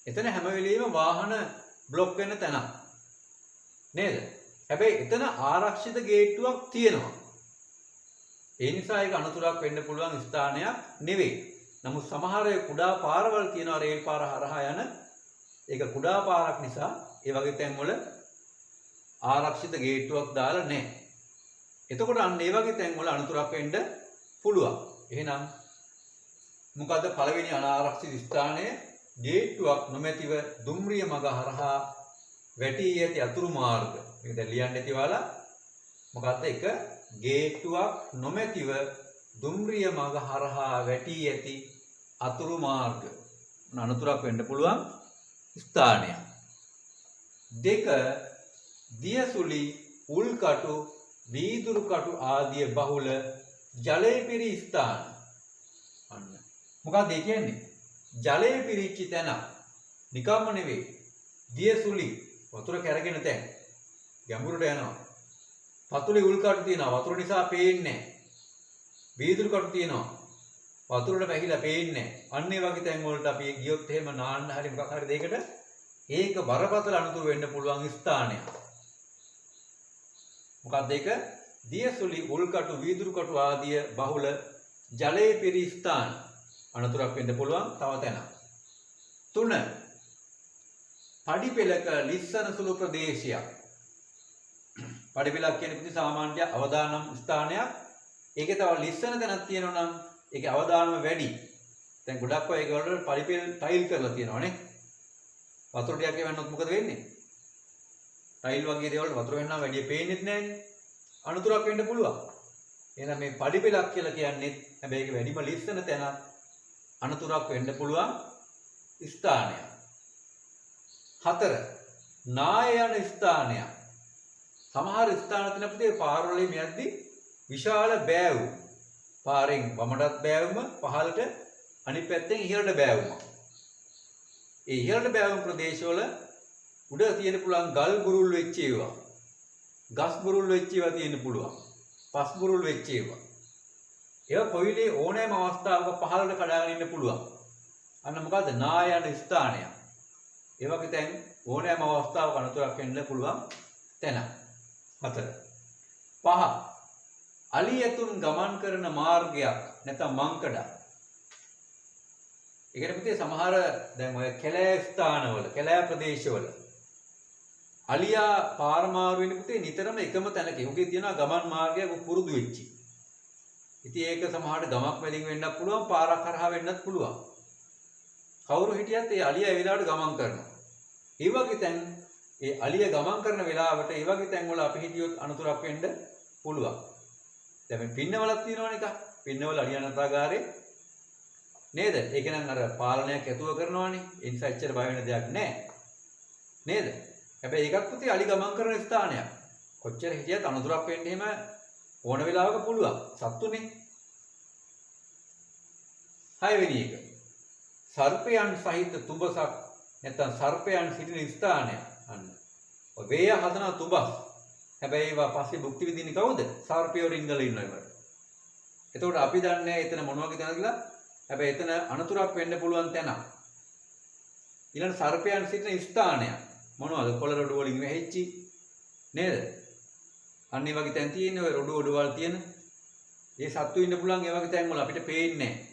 එතන හැම වෙලෙම වාහන බ්ලොක් වෙන තැනක්. නේද? හැබැයි එතන ආරක්ෂිත ගේට්ටුවක් තියෙනවා. ඒ නිසා ඒක අනතුරක් වෙන්න පුළුවන් ස්ථානයක් නෙවෙයි. නමුත් සමහර කුඩා පාරවල් තියෙනවා රේල් පාර හරහා යන. ඒක කුඩා පාරක් නිසා ඒ වගේ තැන්වල ආරක්ෂිත ගේට්ටුවක් දාලා නැහැ. එතකොට අන්න ඒ වගේ තැන්වල අනතුරක් වෙන්න පුළුවන්. එහෙනම් මොකද්ද පළවෙනි අනාරක්ෂිත ස්ථානය? ගේට්ටුවක් නොමැතිව දුම්රිය මග හරහා වැටි ඇති අතුරු මාර්ග. මේක දැන් ලියන්න ඇති ඔයාලා. මොකද්ද? 1 ගේට්ටුවක් නොමැතිව දුම්රිය මග හරහා වැටි ඇති අතුරු මාර්ග. අනතුරක් වෙන්න පුළුවන් ස්ථානයක්. 2 දියසුලි උල්කටු වීදුරු කටු ආදිය බහුල ජලය පිරි ස්ථාන. අන්න මොකක්ද ඒ කියන්නේ? ජලය පිරිච්ච තැන. නිකම්ම නෙවෙයි. දියසුලි වතුර කැරගෙන තැන්. ගැඹුරට යනවා. පතුලේ උල්කටු තියෙනවා. වතුර නිසා පේන්නේ නැහැ. වීදුරු කටු තියෙනවා. වතුරට පැහිලා පේන්නේ නැහැ. අන්න ඒ වගේ තැන් වලට අපි ගියොත් එහෙම නාන්න හරි මොකක් හරි දෙයකට ඒක බරපතල අනතුරු වෙන්න පුළුවන් ස්ථානයක්. මොකක්ද ඒක? දියසුලි උල්කටු වීදුරු කටු ආදිය බහුල ජලයේ පිරි ස්ථාන. අනතුරක් වෙන්න පුළුවන් තව තැනක්. 3 පඩිපෙළක ලිස්සන සුළු ප්‍රදේශයක්. පඩිපෙළක් කියන්නේ සාමාන්‍ය අවදානම් ස්ථානයක්. ඒකේ තව ලිස්සන තැනක් තියෙනවා නම් ඒකේ අවදානම වැඩි. දැන් ගොඩක් අය ඒක වලට පඩිපෙළ ටයිල් කරලා තියෙනවානේ. වතුර ටිකක් එවන්නොත් මොකද වෙන්නේ? ටයිල් වගේ දේවල් වතුර වෙන්නා වැඩි පේන්නේත් නැහැනේ. අනතුරක් වෙන්න පුළුවන්. එහෙනම් මේ පඩිපෙළක් කියලා කියන්නේ හැබැයි ඒක වැඩිම ලිස්සන තැනක්. අනතුරක් වෙන්න පුළුවන් ස්ථානයක්. 4 නාය යන ස්ථානයක්. සමහර ස්ථාන තියෙන අපිට පාරවලින් යද්දි විශාල බෑවුම්. පාරෙන් වමටත් බෑවුම පහළට අනිත් පැත්තෙන් ඉහළට බෑවුමක්. ඒ ඉහළට බෑවුම් ප්‍රදේශවල උඩ තියෙන පුළුවන් ගල් බුරුල් වෙච්ච ඒවා. ගස් බුරුල් වෙච්ච ඒවා තියෙන්න පුළුවන්. පස් බුරුල් වෙච්ච ඒවා. ඒවා කොයිලේ ඕනෑම අවස්ථාවක පහළට කඩාගෙන ඉන්න පුළුවන්. අන්න මොකද්ද? නායන ස්ථානය. ඒ වගේ තැන් ඕනෑම අවස්ථාවක අනතුරක් වෙන්න පුළුවන් තැන. 4. 5. අලියතුන් ගමන් කරන මාර්ගයක් නැත්නම් මංකඩ. ඒකට පුතේ සමහර දැන් ඔය කැලෑ ස්ථානවල, කැලෑ ප්‍රදේශවල අලියා පාර මාරු වෙන පුතේ නිතරම එකම තැනක. උගේ තියෙනවා ගමන් මාර්ගයක් පුරුදු වෙච්චි. ඉතින් ඒක සමහරට ගමක් මැදින් වෙන්නත් පුළුවන්, පාරක් හරහා වෙන්නත් පුළුවන්. කවුරු හිටියත් ඒ අලියා ඒ වෙලාවට ගමන් කරනවා. ඒ වගේ තැන් ඒ අලිය ගමන් කරන වෙලාවට ඒ වගේ තැන් වල අපි හිටියොත් අනතුරක් වෙන්න පුළුවන්. දැන් මේ පින්නවලක් තියෙනවනේ එක. පින්නවල අලියනතාගාරේ නේද? ඒක නම් අර පාලනයක් ඇතුව කරනවානේ. ඒ නිසා එච්චර බය වෙන දෙයක් නැහැ. නේද? හැබැයි ඒකත් පුතේ අලි ගමන් කරන ස්ථානයක්. කොච්චර හිටියත් අනතුරක් වෙන්න එහෙම ඕන වෙලාවක පුළුවන්. සත්තුනේ. 6 වෙනි එක. සර්පයන් සහිත තුඹසක් නැත්නම් සර්පයන් සිටින ස්ථානය. අන්න. ඔය වේය හදන තුඹස්. හැබැයි ඒවා පස්සේ භුක්ති විඳින්නේ කවුද? සර්පයෝ රිංගල ඉන්නවා ඒවට. එතකොට අපි දන්නේ එතන මොන වගේ තැනද කියලා. හැබැයි එතන අනතුරක් වෙන්න පුළුවන් තැන. ඊළඟ සර්පයන් සිටින ස්ථානය. මොනවද? කොළ රොඩු වලින් වැහිච්චි නේද? අන්න ඒ වගේ තැන් තියෙන ඔය රොඩු ඔඩවල් තියෙන. ඒ සත්තු ඉන්න පුළුවන් ඒ වගේ තැන් වල අපිට පේන්නේ නැහැ.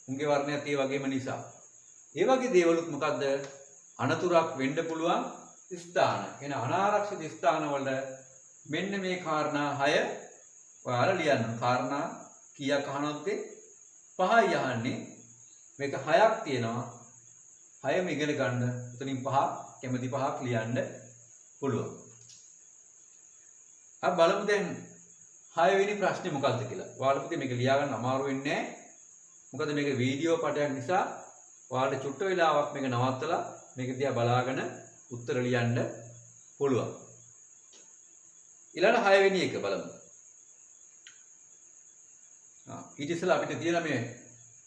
උන්ගේ වර්ණයත් ඒ වගේම නිසා. ඒ වගේ දේවලුත් මොකද්ද? අනතුරක් වෙන්න පුළුවන් ස්ථාන. එන අනාරක්ෂිත ස්ථාන වල මෙන්න මේ කාරණා 6 ඔයාලා ලියන්න. කාරණා කීයක් අහනවද? 5යි අහන්නේ. මේක 6ක් තියෙනවා. 6ම ඉගෙන ගන්න. එතනින් 5 කැමති 5ක් ලියන්න පුළුවන්. අපි බලමු දැන් 6 වෙනි ප්‍රශ්නේ මොකක්ද කියලා. ඔයාලා පුතේ මේක ලියා ගන්න අමාරු වෙන්නේ නැහැ. මොකද මේක වීඩියෝ පටයක් නිසා ඔයාලට චුට්ට වෙලාවක් මේක නවත්තලා මේක දිහා බලාගෙන උත්තර ලියන්න පුළුවන්. ඊළඟ 6 වෙනි එක බලමු. ඊට ඉස්සෙල්ලා අපිට තියෙන මේ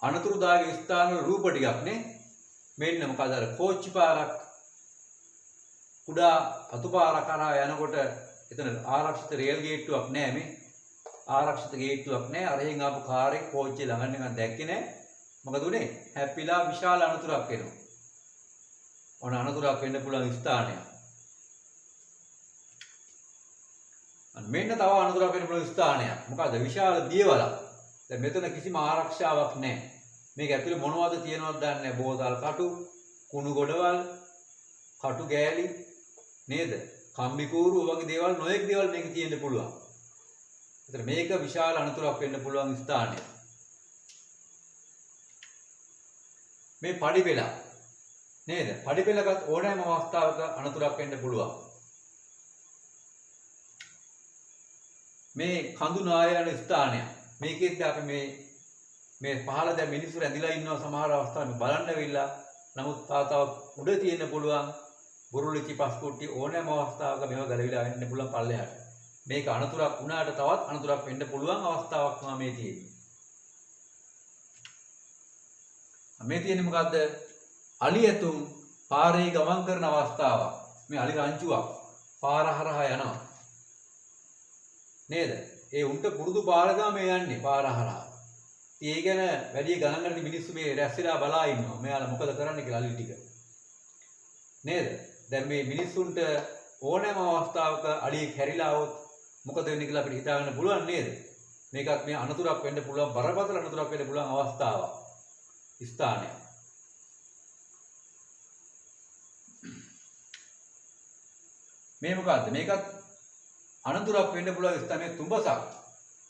අනතුරුදායක ස්ථාන වල රූප ටිකක් නේ. මෙන්න මොකද අර කෝච්චි පාරක් කුඩා අතුපාරක් කරා යනකොට එතන ආරක්ෂිත රේල් ගේට්ටුවක් නැහැ මේ. ආරක්ෂිත ගේට්ටුවක් නැහැ. අරහෙන් ආපු කාරේ කෝච්චිය ළඟ නිකන් දැක්කේ නැහැ. මොකද උනේ? හැප්පිලා විශාල අනතුරක් වෙනවා. ඔන අනතුරක් වෙන්න පුළුවන් ස්ථානයක්. අන්න මෙන්න තව අනතුරක් වෙන්න පුළුවන් ස්ථානයක්. මොකද විශාල දියවලක්. දැන් මෙතන කිසිම ආරක්ෂාවක් නැහැ. මේක ඇතුලේ මොනවද තියෙනවද දන්නේ නැහැ. බෝතල් කටු, කුණු ගොඩවල්, කටු ගෑලි නේද? කම්බි කූරු වගේ දේවල් නොයෙක් දේවල් මේක තියෙන්න පුළුවන්. ඒතර මේක විශාල අනතුරක් වෙන්න පුළුවන් ස්ථානයක්. මේ පඩි පෙළ නේද? පඩි පෙළකට ඕනෑම අවස්ථාවක අනතුරක් වෙන්න පුළුවන්. මේ කඳු නායන ස්ථානය. මේකෙත් අපි මේ පහළ දැන් මිනිස්සු රැඳිලා ඉන්නවා සමහර අවස්ථාවල බලන්න වෙවිලා. නමුත් තාතව උඩ තියෙන්න පුළුවන් බුරුලිචි පස්කුට්ටි ඕනෑම අවස්ථාවක මේව ගලවිලා වෙන්න පුළුවන් පල්ලෙහාට. මේක අනතුරක් වුණාට තවත් අනතුරක් වෙන්න පුළුවන් අවස්ථාවක් තමයි මේ තියෙන්නේ. මේ තියෙන්නේ මොකද්ද? අලි ඇතුන් පාරේ ගමන් කරන අවස්ථාවක්. මේ අලි රංචුවක් පාර හරහා යනවා. නේද? ඒ උන්ට පුරුදු පාර මේ යන්නේ පාර හරහා. ඉතින් ඒ ගැන වැඩි ගණන් ගන්න මිනිස්සු මේ රැස් වෙලා බලා ඉන්නවා. මෙයාලා මොකද කරන්නේ කියලා අලි ටික. නේද? දැන් මේ මිනිස්සුන්ට ඕනෑම අවස්ථාවක අලියෙක් හැරිලා આવොත් මොකද වෙන්නේ කියලා අපිට හිතා ගන්න පුළුවන් නේද? මේකත් මේ අනතුරක් වෙන්න පුළුවන්, බරපතල අනතුරක් වෙන්න පුළුවන් අවස්ථාවක්. ස්ථානය. මේ මොකද්ද? මේකත් අනතුරක් වෙන්න පුළුවන් ස්ථානයේ තුඹසක්.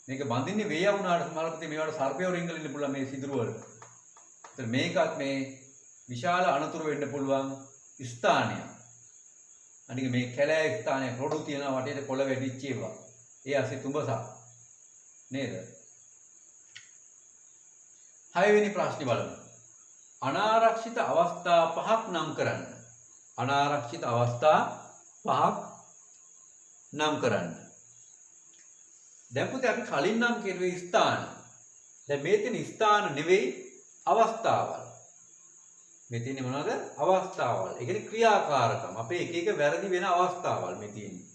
මේක බඳින්නේ වේය වුණාට සමහරවිට මේවට සර්පයෝ රිංගල ඉන්න පුළුවන් මේ සිදුරු වල. ඒතර මේකත් මේ විශාල අනතුරු වෙන්න පුළුවන් ස්ථානයක්. අනික මේ කැලෑ ස්ථානයේ රොඩු තියෙනවා වටේට කොළ වැටිච්ච ඒවා. ඒ ඇසි තුඹසක්. නේද? 6 වෙනි ප්‍රශ්නේ බලමු. අනාරක්ෂිත අවස්ථා 5ක් නම් කරන්න. අනාරක්ෂිත අවස්ථා 5ක් නම් කරන්න. දැන් පුතේ අපි කලින් නම් කෙරුවේ ස්ථාන. දැන් මේ තියෙන ස්ථාන නෙවෙයි අවස්ථාවල්. මේ තියෙන්නේ මොනවද? අවස්ථාවල්. ඒ කියන්නේ ක්‍රියාකාරකම්. අපේ එක එක වැරදි වෙන අවස්ථාවල් මේ තියෙන්නේ.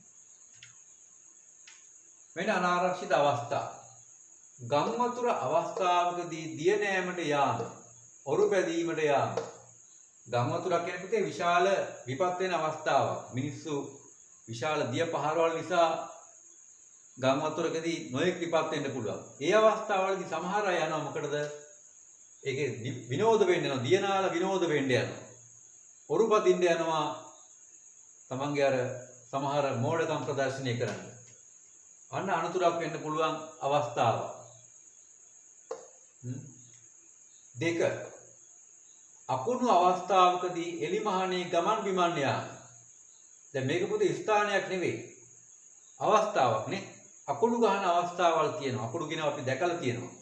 මෙන්න අනාරක්ෂිත අවස්ථා. ගම් වතුර අවස්ථාවකදී දිය නෑමට යාම, ඔරු පැදීමට යාම. ගම් වතුරක් කියන පුතේ විශාල විපත් වෙන අවස්ථාවක්. මිනිස්සු විශාල දිය පහරවල් නිසා ගම් වතුරකදී නොයෙක් විපත් වෙන්න පුළුවන්. ඒ අවස්ථාවවලදී සමහර අය යනවා මොකටද? ඒකේ විනෝද වෙන්න යනවා. දියනාල විනෝද වෙන්න යනවා. ඔරු පදින්න යනවා. තමන්ගේ අර සමහර මෝඩකම් ප්‍රදර්ශනය කරන්න. අන්න අනතුරක් වෙන්න පුළුවන් අවස්ථාවක්. දෙක අකුණු අවස්ථාවකදී එලිමහනේ ගමන් බිමන් යාම. දැන් මේක පුතේ ස්ථානයක් නෙවෙයි. අවස්ථාවක් නේ. අකුණු ගහන අවස්ථාවල් තියෙනවා. අකුණු ගිනව අපි දැකලා තියෙනවා.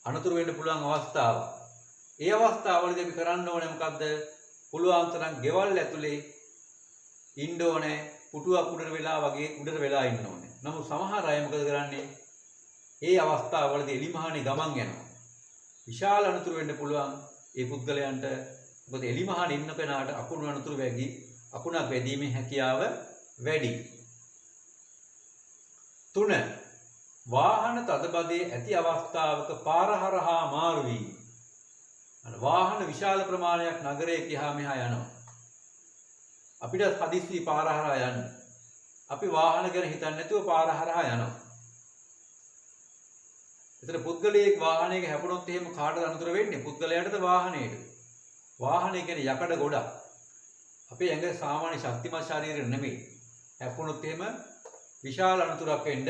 අනතුරු වෙන්න පුළුවන් අවස්ථාව. ඒ අවස්ථාවවලදී අපි කරන්න ඕනේ මොකද්ද? පුළුවන් තරම් ගෙවල් ඇතුලේ ඉන්න ඕනේ. පුටුවක් උඩට වෙලා වගේ උඩට වෙලා ඉන්න ඕනේ. නමුත් සමහර අය මොකද කරන්නේ? ඒ අවස්ථාවවලදී එලිමහනේ ගමන් යනවා. විශාල අනතුරු වෙන්න පුළුවන් ඒ පුද්ගලයන්ට. මොකද එලිමහනේ ඉන්න කෙනාට අකුණු අනතුරු අකුණක් වැදීමේ හැකියාව වැඩි. 3. වාහන තදබදයේ ඇති අවස්ථාවක පාර හරහා මාරු වීම. වාහන විශාල ප්‍රමාණයක් නගරයක එහා මෙහා යනවා. අපිට හදිස්සි පාර හරහා යන්න. අපි වාහන ගැන හිතන්නේ නැතුව පාර හරහා යනවා. ඒතර පුද්ගලයෙක් වාහනයක හැපුණොත් එහෙම කාටද අනතුර වෙන්නේ? පුද්ගලයාටද වාහනේට? වාහනේ කියන්නේ යකඩ ගොඩක්. අපේ ඇඟ සාමාන්‍ය ශක්තිමත් ශරීරය නෙමෙයි. හැපුණොත් එහෙම විශාල අනතුරක් වෙන්න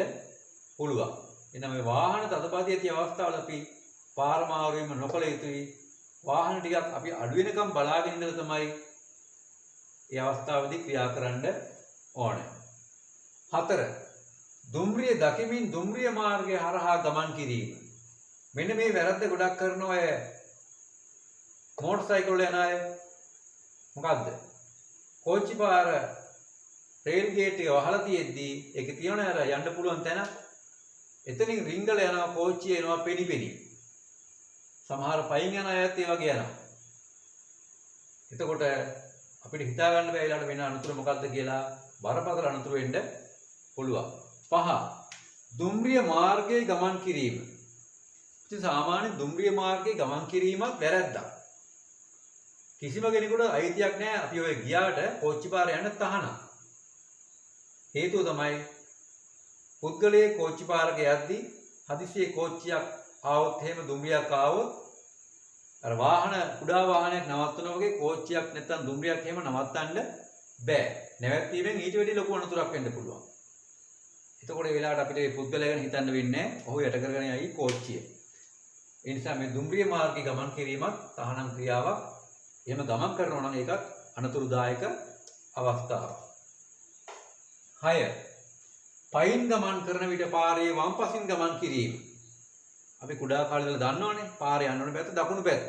පුළුවන්. එහෙනම් මේ වාහන තදබදයේ ඇති අවස්ථාවල අපි පාර මාරු වීම නොකළ යුතුයි. වාහන ටිකක් අපි අඩු වෙනකම් බලාගෙන ඉඳලා තමයි ඒ අවස්ථාවේදී ක්‍රියා කරන්න ඕනේ. 4. දුම්රිය දකිමින් දුම්රිය මාර්ගය හරහා ගමන් කිරීම. මෙන්න මේ වැරද්ද ගොඩක් කරන අය මෝටර් සයිකල් වල යන අය මොකද්ද? කෝච්චි පාර රේල් ගේට් එක වහලා තියෙද්දී ඒක තියන අර යන්න පුළුවන් තැන එතනින් රිංගල යනවා කෝච්චිය එනවා පෙනිපෙනි. සමහර පයින් යන අයත් ඒ වගේ යනවා. එතකොට අපිට හිතා ගන්න බැහැ ඊළඟ වෙන අනතුරු මොකක්ද කියලා. බරපතල අනතුරු වෙන්න පුළුවන්. 5. දුම්රිය මාර්ගයේ ගමන් කිරීම. ඉතින් සාමාන්‍ය දුම්රිය මාර්ගයේ ගමන් කිරීමත් වැරද්දක්. කිසිම කෙනෙකුට අයිතියක් නැහැ අපි ඔය ගියාට කෝච්චි පාර යන්න තහනම්. හේතුව තමයි පුද්ගලයේ කෝච්චි පාරක යද්දී හදිසියේ කෝච්චියක් ආවොත් එහෙම දුම්රියක් ආවොත් අර වාහන කුඩා වාහනයක් නවත්තනවා වගේ කෝච්චියක් නැත්තම් දුම්රියක් එහෙම නවත්තන්න බෑ. නැවැත්වීමෙන් ඊට වැඩි ලොකු අනතුරක් වෙන්න පුළුවන්. එතකොට ඒ වෙලාවට අපිට මේ පුද්ගලයා ගැන හිතන්න වෙන්නේ ඔහු යට කරගෙන යයි කෝච්චිය. ඒ නිසා මේ දුම්රිය මාර්ගයේ ගමන් කිරීමත් තහනම් ක්‍රියාවක්. එහෙම ගමන් කරනවා නම් ඒකත් අනතුරුදායක අවස්ථාවක්. 6. පයින් ගමන් කරන විට පාරේ වම් පසින් ගමන් කිරීම. අපි කුඩා කාලේ ඉඳලා දන්නවනේ පාරේ යන්න ඕන පැත්ත දකුණු පැත්ත.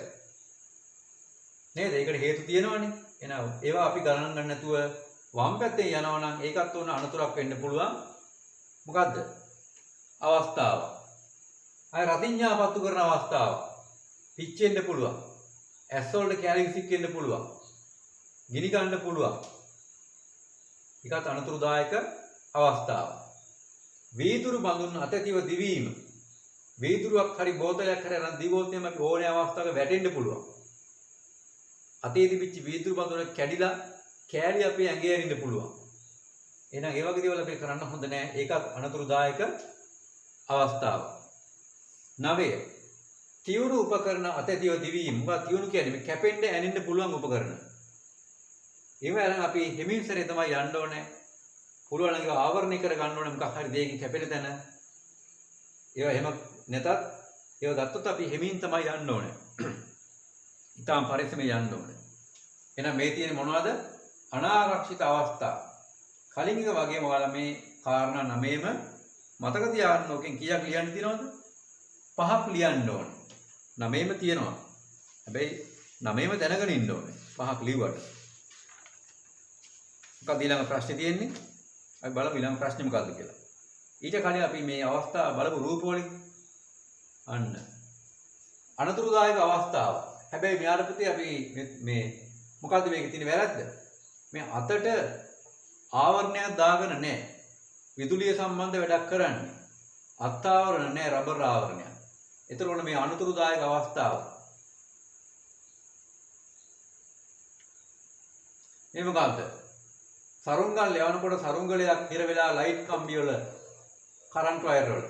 නේද? ඒකට හේතු තියෙනවනේ. එහෙනම් ඒවා අපි ගණන් ගන්න නැතුව වම් පැත්තෙන් යනවා නම් ඒකත් උන අනතුරක් වෙන්න පුළුවන්. මොකද්ද? අවස්ථාව. අය රතිඤ්ඤාපත්තු කරන අවස්ථාව. පිච්චෙන්න පුළුවන්. ඇස් වලට කැලි සික්කෙන්න පුළුවන්. ගිනි ගන්න පුළුවන්. ඒකත් අනතුරුදායක අවස්ථාවක්. වීදුරු බඳුන් අතතිව දිවීම. වීදුරුවක් හරි බෝතලයක් හරි අරන් දිවුවොත් එහම අපි ඕනේ අවස්ථාවක වැටෙන්න පුළුවන්. අතේ තිබිච්ච වීදුරු බඳුන කැඩිලා කෑලි අපේ ඇඟේ ඇරින්න පුළුවන්. එහෙනම් ඒ වගේ දේවල් අපි කරන්න හොඳ නෑ. ඒකත් අනතුරුදායක අවස්ථාවක්. 9. තියුණු උපකරණ අතතිව දිවීම. මොකක්ද තියුණු කියන්නේ? මේ කැපෙන්න ඇනින්න පුළුවන් උපකරණ. ඒවා අරන් අපි හිමින් සැරේ තමයි යන්න ඕනේ. පුළුවන් නම් ඒවා ආවරණය කර ගන්න ඕනේ මොකක් හරි දෙයකින් කැපෙන තැන. ඒවා එහෙම නැතත් ඒවා ගත්තොත් අපි හිමින් තමයි යන්න ඕනේ. ඊටාම් පරිස්සමෙන් යන්න ඕනේ. එහෙනම් මේ තියෙන්නේ මොනවද? අනාරක්ෂිත අවස්ථා. කලින් එක වගේම ඔයාලා මේ කාරණා 9ම මතක තියාගන්න ඕකෙන් කීයක් ලියන්න තියෙනවද? 5ක් ලියන්න ඕනේ. 9ම තියෙනවා. හැබැයි 9ම දැනගෙන ඉන්න ඕනේ. 5ක් ලිව්වට. මොකක්ද ඊළඟ ප්‍රශ්නේ තියෙන්නේ? අපි බලමු ඊළඟ ප්‍රශ්නේ මොකක්ද කියලා. ඊට කලින් අපි මේ අවස්ථාව බලමු රූප වලින්. අන්න. අනතුරුදායක අවස්ථාව. හැබැයි මෙයාට පුතේ අපි මේ මොකද්ද මේකේ තියෙන වැරද්ද? මේ අතට ආවරණයක් දාගෙන නැහැ. විදුලිය සම්බන්ධ වැඩක් කරන්නේ. අත් ආවරණ නැහැ, රබර් ආවරණයක්. එතකොට මේ අනතුරුදායක අවස්ථාව. මේ මොකද්ද? සරුංගල් යවනකොට සරුංගලයක් හිර වෙලා ලයිට් කම්බි වල කරන්ට් වයර් වල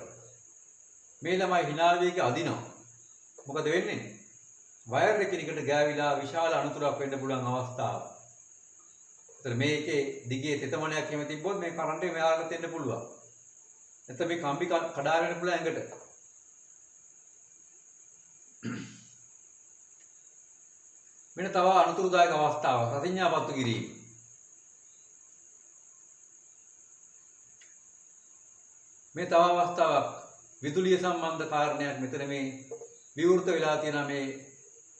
මේ ළමයි හිනාවේක අදිනවා. මොකද වෙන්නේ? වයර් එකිනෙකට ගෑවිලා විශාල අනතුරක් වෙන්න පුළුවන් අවස්ථාවක්. ඒතර මේකේ දිගේ තෙතමනයක් එහෙම තිබ්බොත් මේ කරන්ට් එක මෙයාලට එන්න පුළුවන්. නැත්නම් මේ කම්බි කඩාගෙන පුළුවන් ඇඟට. මෙන්න තව අනතුරුදායක අවස්ථාවක් රතිඤ්ඤාපත්තු කිරීම. මේ තව අවස්ථාවක් විදුලිය සම්බන්ධ කාරණයක් මෙතන මේ විවෘත වෙලා තියෙන මේ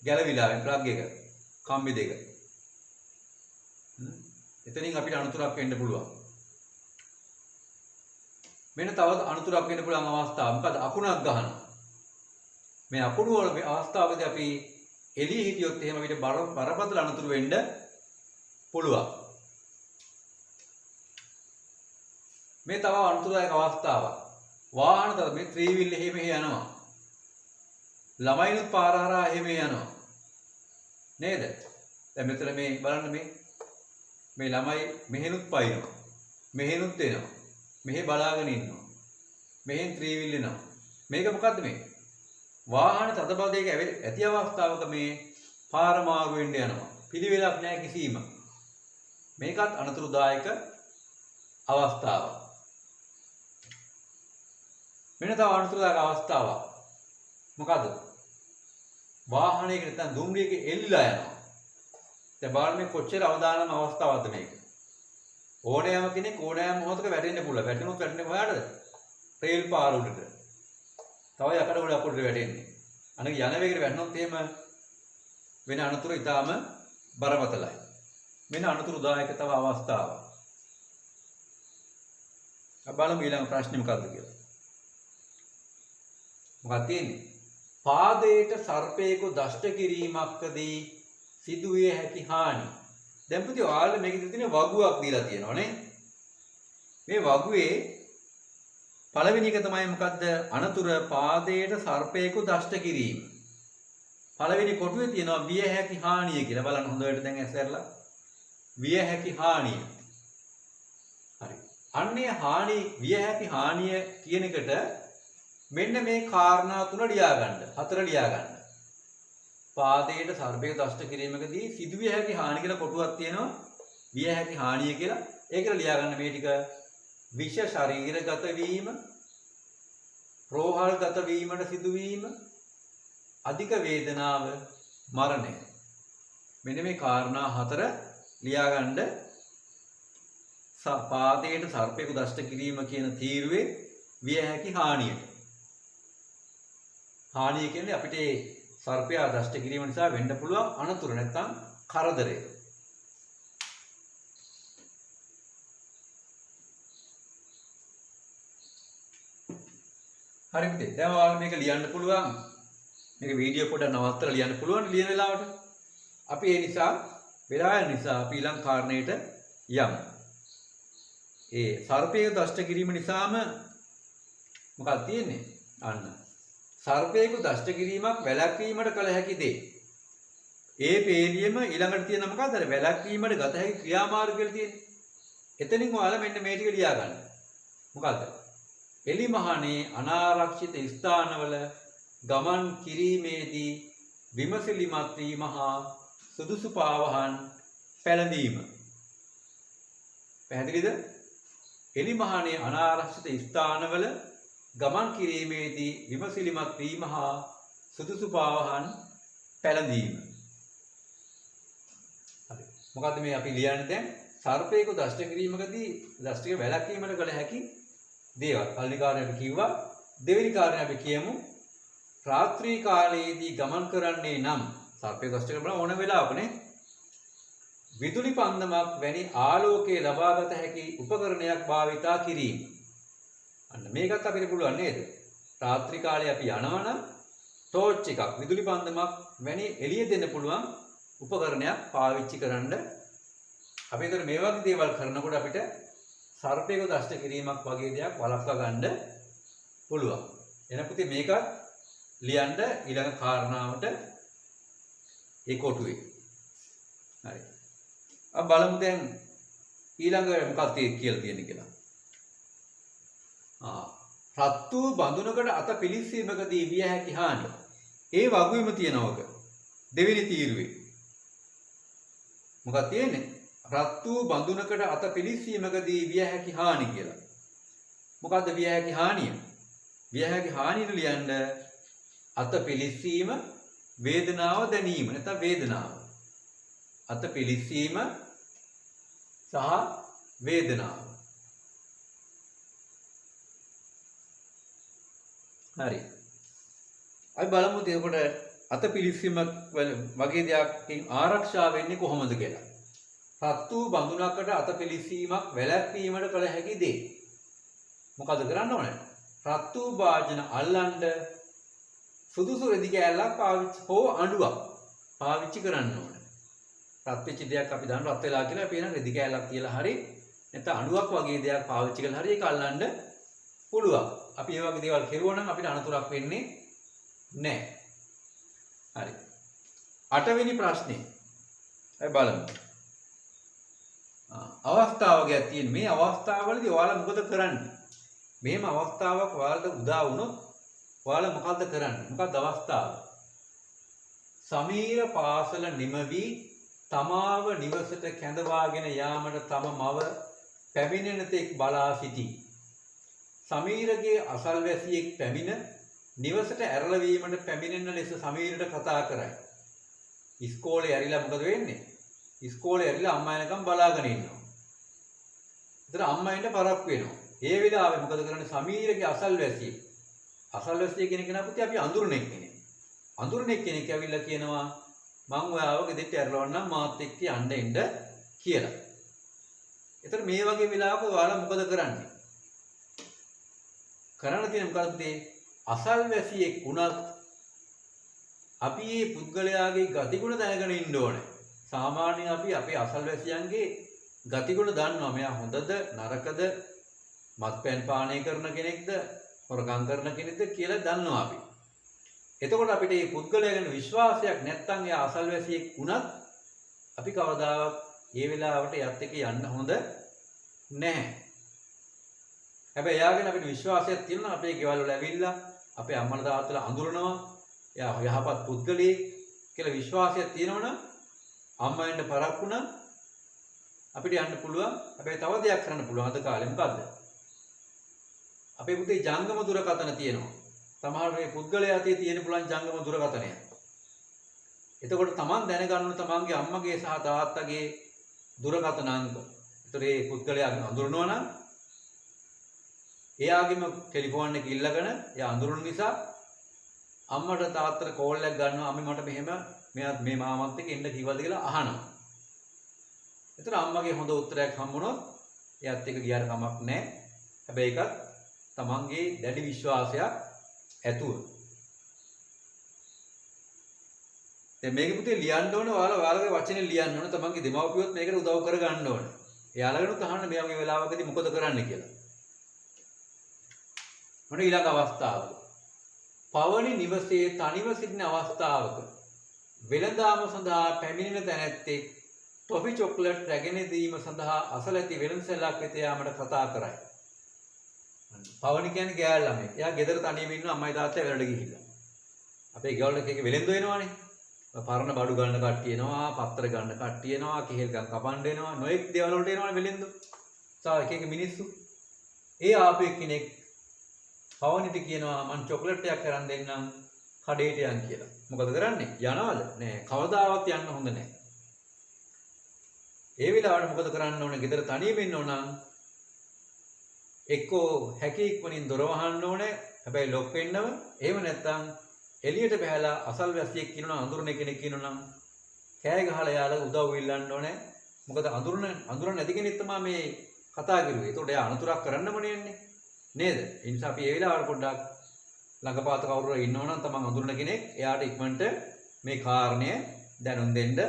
ගැලවිලා මේ ප්ලග් එක කම්බි දෙක. එතනින් අපිට අනතුරක් වෙන්න පුළුවන්. මෙන්න තව අනතුරක් වෙන්න පුළුවන් අවස්ථාව. මොකද අකුණක් ගහනවා. මේ අකුණු වල මේ අවස්ථාවේදී අපි එළිය හිටියොත් එහෙම අපිට බරපතල අනතුරු වෙන්න පුළුවන්. මේ තව අනතුරුදායක අවස්ථාවක්. වාහන තව මේ ත්‍රිවිල් එහෙම යනවා. ළමයිනුත් පාර හරහා එහෙම යනවා. නේද? දැන් මෙතන මේ බලන්න මේ ළමයි මෙහෙනුත් පයින්නවා. මෙහෙනුත් එනවා. මෙහෙ බලාගෙන ඉන්නවා. මෙහෙන් ත්‍රිවිල් එනවා. මේක මොකද්ද මේ? වාහන තදබදයක ඇති අවස්ථාවක මේ පාර මාරු වෙන්න යනවා. පිළිවෙලක් නැහැ කිසිම. මේකත් අනතුරුදායක අවස්ථාවක්. වෙන තව අනතුරුදායක අවස්ථාවක්. මොකද්ද? වාහනයක නැත්නම් දුම්රියක එල්ලිලා යනවා. දැන් බලන්න මේ කොච්චර අවදානම් අවස්ථාවක්ද මේක. ඕනෑම කෙනෙක් ඕනෑම මොහොතක වැටෙන්න පුළුවන්. වැටෙනොත් වැටෙන්නේ කොහාටද? රේල් පාර උඩට. තව යකඩ ගොඩක් උඩට වැටෙන්නේ. අනික යන වේගයට වැටෙනොත් එහෙම වෙන අනතුරු ඊටාම බරපතලයි. මෙන්න අනතුරුදායක තව අවස්ථාවක්. අපි බලමු ඊළඟ ප්‍රශ්නේ මොකක්ද කියලා. මොකක්ද තියෙන්නේ? පාදයට සර්පයෙකු දෂ්ට කිරීමක්දී සිදුවිය හැකි හානි. දැන් පුතේ ඔයාලා මේකේ තියෙන වගුවක් දීලා තියෙනවා නේ. මේ වගුවේ පළවෙනි එක තමයි මොකද්ද? අනතුර පාදයට සර්පයෙකු දෂ්ට කිරීම. පළවෙනි කොටුවේ තියෙනවා විය හැකි හානිය කියලා. බලන්න හොඳට දැන් ඇස්සරලා. විය හැකි හානිය. හරි. අන්නේ විය හැකි හානිය කියන එකට මෙන්න මේ කාරණා තුන ලියා ගන්න. හතර ලියා ගන්න. පාදයට සර්පයෙකු දෂ්ට කිරීමකදී සිදුවිය හැකි හානි කියලා කොටුවක් තියෙනවා. විය හැකි හානිය කියලා. ඒකට ලියා ගන්න මේ ටික විෂ ශරීරගත වීම, රෝහල්ගත වීමට සිදුවීම, අධික වේදනාව, මරණය. මෙන්න මේ කාරණා හතර ලියා ගන්න. පාදයට සර්පයෙකු දෂ්ට කිරීම කියන තීරුවේ විය හැකි හානියට. හානිය කියන්නේ අපිට සර්පයා දෂ්ට කිරීම නිසා වෙන්න පුළුවන් අනතුරු නැත්තම් කරදරය. හරිද? දැන් ඔයාලා මේක ලියන්න පුළුවන්. මේක වීඩියෝ පොඩ්ඩක් නවත්තලා ලියන්න පුළුවන් ලියන වෙලාවට. අපි ඒ නිසා වෙලා යන නිසා අපි ඊළඟ කාරණේට යමු. ඒ සර්පයෙකු දෂ්ට කිරීම නිසාම මොකක්ද තියෙන්නේ? අන්න. සර්පයෙකු දෂ්ට කිරීමක් වැළැක්වීමට කළ හැකි දේ. ඒ පේලියම ඊළඟට තියෙන මොකද්ද? වැළැක්වීමට ගත හැකි ක්‍රියාමාර්ග කියලා තියෙන්නේ. එතනින් ඔයාලා මෙන්න මේ ටික ලියා ගන්න. මොකද්ද? එලිමහනේ අනාරක්ෂිත ස්ථානවල ගමන් කිරීමේදී විමසිලිමත් වීම හා සුදුසු පාවහන් පැළඳීම. පැහැදිලිද? එලිමහනේ අනාරක්ෂිත ස්ථානවල ගමන් කිරීමේදී විමසිලිමත් වීම හා සුදුසු පාවහන් පැළඳීම. හරි. මොකද්ද මේ අපි ලියන්නේ දැන්? සර්පයෙකු දෂ්ට කිරීමකදී දෂ්ටක වැළැක්වීමට කළ හැකි දේවල්. පළවෙනි කාරණේ අපි කිව්වා. දෙවෙනි කාරණේ අපි කියමු. රාත්‍රී කාලයේදී ගමන් කරන්නේ නම් සර්පයෙකු දෂ්ට කරන ඕන වෙලාවකනේ විදුලි පන්දමක් වැනි ආලෝකයේ ලබාගත හැකි උපකරණයක් භාවිතා කිරීම. අන්න මේකත් අපිට පුළුවන් නේද? රාත්‍රී කාලේ අපි යනවනම් ටෝච් එකක් විදුලි පන්දමක් වැනි එළිය දෙන්න පුළුවන් උපකරණයක් පාවිච්චි කරන්න. අපි ඒතර මේ වගේ දේවල් කරනකොට අපිට සර්පයක දෂ්ට කිරීමක් වගේ දෙයක් වළක්වා ගන්න පුළුවන්. එහෙනම් පුතේ මේකත් ලියන්න ඊළඟ කාරණාවට ඒ කොටුවේ. හරි. අපි බලමු දැන් ඊළඟ මොකක්ද කියලා තියෙන්නේ කියලා. රත් වූ බඳුනකට අත පිළිස්සීමකදී විය හැකි හානි. ඒ වගුවෙම තියනවක. දෙවෙනි තීරුවේ. මොකක්ද තියෙන්නේ? රත් වූ බඳුනකට අත පිළිස්සීමකදී විය හැකි හානි කියලා. මොකද්ද විය හැකි හානිය? විය හැකි හානිය ලියන්න අත පිළිස්සීම වේදනාව දැනීම නැත්නම් වේදනාව. අත පිළිස්සීම සහ වේදනාව. හරි. අපි බලමු එතකොට අත පිළිස්සීම වගේ දෙයක්කින් ආරක්ෂා වෙන්නේ කොහොමද කියලා. රත් වූ බඳුනකට අත පිළිස්සීමක් වැළැක්වීමට කළ හැකි දේ. මොකද කරන්න ඕනේ? රත් වූ භාජන අල්ලන්න සුදුසු රෙදි කෑල්ලක් පාවිච්චි හෝ අඬුවක් පාවිච්චි කරන්න ඕනේ. රත් වෙච්ච දෙයක් අපි දාන්න රත් වෙලා කියලා අපි එන රෙදි කෑල්ලක් තියලා හරි නැත්නම් අඬුවක් වගේ දෙයක් පාවිච්චි කරලා හරි ඒක අල්ලන්න පුළුවන්. අපි මේ වගේ දේවල් කෙරුවා නම් අපිට අනතුරක් වෙන්නේ නැහැ. හරි. 8 වෙනි ප්‍රශ්නේ. අපි බලමු. අවස්ථාවකයක් තියෙන මේ අවස්ථාවවලදී ඔයාලා මොකද කරන්නේ? මෙහෙම අවස්ථාවක් ඔයාලට උදා වුණොත් ඔයාලා මොකද්ද කරන්නේ? මොකක්ද අවස්ථාව? සමීර පාසල නිමවි තමාව නිවසට කැඳවාගෙන යාමට තම මව පැමිණෙන තෙක් බලා සිටි. සමීරගේ අසල්වැසියෙක් පැමිණ නිවසට ඇරලවීමට පැමිණෙන ලෙස සමීරට කතා කරයි. ඉස්කෝලේ ඇරිලා මොකද වෙන්නේ? ඉස්කෝලේ ඇරිලා අම්මා එනකම් බලාගෙන ඉන්නවා. ඒතර අම්මා එන්න පරක්කු වෙනවා. ඒ වෙලාවේ මොකද කරන්නේ? සමීරගේ අසල්වැසියෙක්. අසල්වැසියෙක් කියන කෙනා පුතේ අපි අඳුරන කෙනෙක්. අඳුරන කෙනෙක් ඇවිල්ලා කියනවා මං ඔයාව ගෙදරට ඇරලවන්නම් මාත් එක්ක යන්න එන්න කියලා. ඒතර මේ වගේ වෙලාවක ඔයාලා මොකද කරන්නේ? කරන්න තියෙන මොකද්ද? අසල්වැසියෙක් වුණත් අපි මේ පුද්ගලයාගේ ගතිගුණ දැනගෙන ඉන්න ඕනේ. සාමාන්‍යයෙන් අපි අපේ අසල්වැසියන්ගේ ගතිගුණ දන්නවා. මෙයා හොඳද නරකද මත්පැන් පානය කරන කෙනෙක්ද හොරකම් කරන කෙනෙක්ද කියලා දන්නවා අපි. එතකොට අපිට මේ පුද්ගලයා ගැන විශ්වාසයක් නැත්නම් එයා අසල්වැසියෙක් වුණත් අපි කවදාවත් මේ වෙලාවට යත් එක යන්න හොඳ නැහැ. හැබැයි එයා ගැන අපිට විශ්වාසයක් තියෙනවා. අපේ ගෙවල් වල ඇවිල්ලා අපේ අම්මලා තාත්තලා අඳුරනවා. එයා යහපත් පුද්ගලයෙක් කියලා විශ්වාසයක් තියෙනවනම් අම්මෙන්ට පරක්කු නම් අපිට යන්න පුළුවන්. හැබැයි තව දෙයක් කරන්න පුළුවන් අද කාලේ මොකද්ද? අපේ පුතේ ජංගම දුරකථන තියෙනවා. සමහර මේ පුද්ගලයා අතේ තියෙන පුළුවන් ජංගම දුරකථනය. එතකොට Taman දැනගන්න ඕන තමන්ගේ අම්මගේ සහ තාත්තගේ දුරකථන අංක. ඒතර මේ පුද්ගලයා අඳුරනවා නම් එයාගේම ටෙලිෆෝන් එක ඉල්ලගෙන එයා අඳුරන නිසා අම්මට තාත්තට කෝල් එකක් ගන්නවා. අම්මේ මට මෙහෙම මෙයා මේ මාමත් එක්ක එන්න කිව්වද කියලා අහනවා. එතන අම්මගේ හොඳ උත්තරයක් හම්බුනොත් එයාත් එක්ක ගියාට කමක් නැහැ. හැබැයි ඒකත් තමන්ගේ දැඩි විශ්වාසයක් ඇතුව. දැන් මේක පුතේ ලියන්න ඕනේ. ඔයාලගේ වචනේ ලියන්න ඕනේ. තමන්ගේ දෙමව්පියොත් මේකට උදව් කර ගන්න ඕනේ. එයාලගෙනුත් අහන්න මේ වගේ වෙලාවකදී මොකද කරන්න කියලා. මොන ඊළඟ අවස්ථාවක පවනි නිවසේ තනිව සිටින අවස්ථාවක වෙළඳාම සඳහා පැමිණෙන තැනැත්තෙක් ටොෆි චොක්ලට් රැගෙන දීම සඳහා අසල ඇති වෙළඳසැලක් වෙත යාමට කතා කරයි. පවනි කියන්නේ ගෑල් ළමෙක්. එයා ගෙදර තනියම ඉන්න අම්මයි තාත්තයි වෙලට ගිහිල්ලා. අපේ ගෙවල් එකේ වෙළඳ වෙනවනේ. පරණ බඩු ගන්න කට්ටිය එනවා, පත්‍ර ගන්න කට්ටිය එනවා, කෙහෙල් ගම් කපන්න එනවා, නොඑක් දේවල් වලට එනවනේ වෙළඳ. සා එක එක මිනිස්සු. ඒ ආපු කෙනෙක් පවනිට කියනවා මං චොක්ලට් එකක් අරන් දෙන්නම් කඩේට යන් කියලා. මොකද කරන්නේ? යනවද? නෑ. කවදාවත් යන්න හොඳ නෑ. ඒ වෙලාවට මොකද කරන්න ඕනේ? ගෙදර තනියම ඉන්න ඕන නම් එක්කෝ හැකි ඉක්මනින් දොර වහන්න ඕනේ. හැබැයි ලොක් වෙන්නම. එහෙම නැත්නම් එළියට බහැලා අසල්වැසියෙක් කියනවා අඳුරන කෙනෙක් කියනවා නම් කෑ ගහලා යාලා උදව් ඉල්ලන්න ඕනේ. මොකද අඳුරන නැති කෙනෙක් තමයි මේ කතා කරුවේ. ඒතකොට එයා අනතුරක් කරන්නම නෙන්නේ. නේද? ඒ නිසා අපි ඒ වෙලාවට පොඩ්ඩක් ළඟපාත කවුරු හරි ඉන්නවනම් තමන් අඳුරන කෙනෙක් එයාට ඉක්මනට මේ කාරණය දැනුම් දෙන්න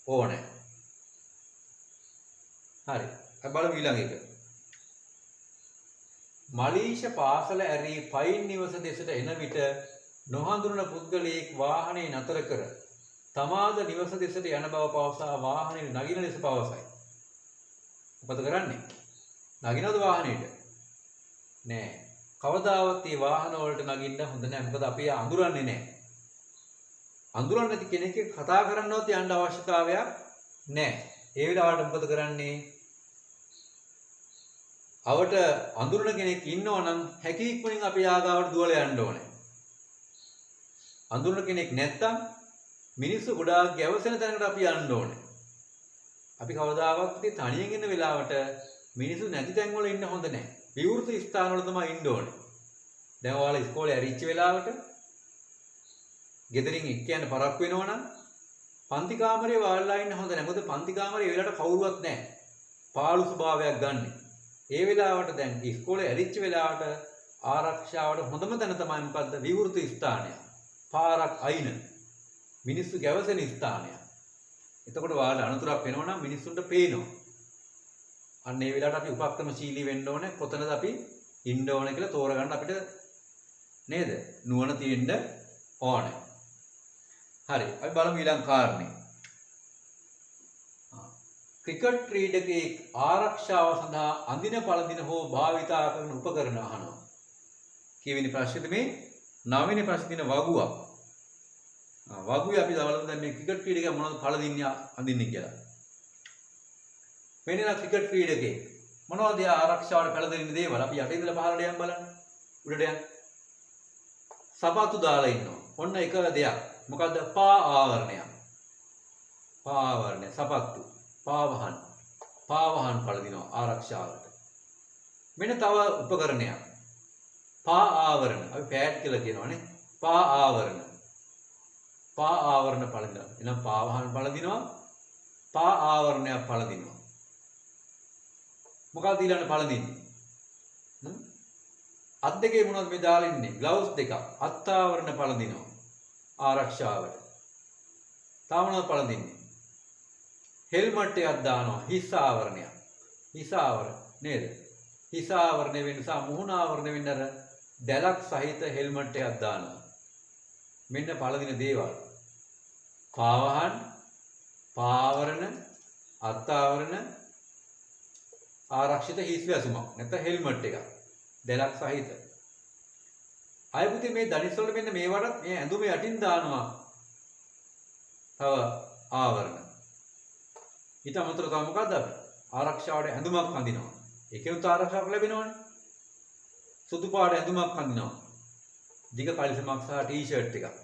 ඕනේ. හරි. අපි බලමු ඊළඟ එක. මලීෂ පාසල ඇරී පයින් නිවස දෙසට එන විට නොහඳුනන පුද්ගලයෙක් වාහනේ නතර කර තමාද නිවස දෙසට යන බව පවසා වාහනේ නගින ලෙස පවසයි. මොකද කරන්නේ? නගිනවද වාහනේට? නෑ. කවදාවත් මේ වාහන වලට නගින්න හොඳ නෑ. මොකද අපි අඳුරන්නේ නෑ. අඳුරන්නේ නැති කෙනෙක් එක්ක කතා කරන්නවත් යන්න අවශ්‍යතාවයක් නෑ. ඒ වෙලාවට මොකද කරන්නේ? අවට අඳුරන කෙනෙක් ඉන්නවනම් හැකි ඉක්මනින් අපි ආගාවට දුවලා යන්න ඕනේ. අඳුරන කෙනෙක් නැත්තම් මිනිස්සු ගොඩාක් ගැවසෙන තැනකට අපි යන්න ඕනේ. අපි කවදාවත් තනියෙන් ඉන්න වෙලාවට මිනිස්සු නැති තැන් වල ඉන්න හොඳ නැහැ. විවෘත ස්ථාන වල තමයි ඉන්න ඕනේ. දැන් ඔයාලා ඉස්කෝලේ ඇරිච්ච වෙලාවට ගෙදරින් එක්ක යන්න පරක්කු වෙනවනම් පන්ති කාමරේ වාඩිලා ඉන්න හොඳ නැහැ. මොකද පන්ති කාමරේ ඒ වෙලාවට කවුරුවත් නැහැ. පාළු ස්වභාවයක් ගන්න. ඒ වෙලාවට දැන් ඉස්කෝලේ ඇරිච්ච වෙලාවට ආරක්ෂාවට හොඳම තැන තමයි මොකද්ද? විවෘත ස්ථානය. පාරක් අයින. මිනිස්සු ගැවසෙන ස්ථානය. එතකොට වාඩ අනතුරක් වෙනවා නම් මිනිස්සුන්ට පේනවා. අන්න ඒ වෙලාවට අපි උපක්‍රමශීලී වෙන්න ඕනේ. කොතනද අපි ඉන්න ඕනේ කියලා තෝරගන්න අපිට නේද? නුවණ තියෙන්න ඕනේ. හරි. අපි බලමු ඊළඟ කාරණේ. ක්‍රිකට් ක්‍රීඩකයෙක් ආරක්ෂාව සඳහා අඳින පළඳින හෝ භාවිතා කරන උපකරණ අහනවා. කීවෙනි ප්‍රශ්නේද මේ? 9 වෙනි ප්‍රශ්නේ තියෙන වගුවක්. වගුවේ අපි බලමු දැන් මේ ක්‍රිකට් ක්‍රීඩකයා මොනවද පළඳින්නේ අඳින්නේ කියලා. වෙන ක්‍රිකට් ක්‍රීඩකයෙක් මොනවද ආරක්ෂාවට පළඳින දේවල් අපි යටින් ඉඳලා පහළට යන් බලන්න. උඩට යන්. සපත්තු දාලා ඉන්නවා. ඔන්න එක දෙයක්. මොකද්ද? පා ආවරණයක්. පා ආවරණය සපත්තු. පාවහන්. පාවහන් පළඳිනවා ආරක්ෂාවට. මෙන්න තව උපකරණයක්. පා ආවරණ. අපි පෑඩ් කියලා කියනවානේ. පා ආවරණ. පා ආවරණ පළඳිනවා. එහෙනම් පාවහන් පළඳිනවා. පා ආවරණයක් පළඳිනවා. මොකක්ද ඊළඟ පළඳින්නේ? අත් දෙකේ මොනවද මේ දාලා ඉන්නේ? ග්ලව්ස් දෙකක්. අත් ආවරණ පළඳිනවා. ආරක්ෂාවට. තාම මොනවද පළඳින්නේ? හෙල්මට් එකක් දානවා. හිස් ආවරණයක්. හිස් ආවරණ නේද? හිස් ආවරණය වෙන නිසා මුහුණ ආවරණය වෙන්න අර දැලක් සහිත හෙල්මට් එකක් දානවා. මෙන්න පළඳින දේවල්. පාවහන්, පාවරණ, අත් ආවරණ, ආරක්ෂිත හිස් වැසුමක්. නැත්නම් හෙල්මට් එකක්. දැලක් සහිත. අයපුතේ මේ දනිස් වල මෙන්න මේවට මේ ඇඳුම යටින් දානවා. තව ආවරණ. ඊට අමතරව තව මොකක්ද අපි? ආරක්ෂාවට ඇඳුමක් අඳිනවා. ඒකෙනුත් ආරක්ෂාවක් ලැබෙනවනේ. සුදු පාට ඇඳුමක් අඳිනවා. දිග කලිසමක් සහ ටී-ෂර්ට් එකක්.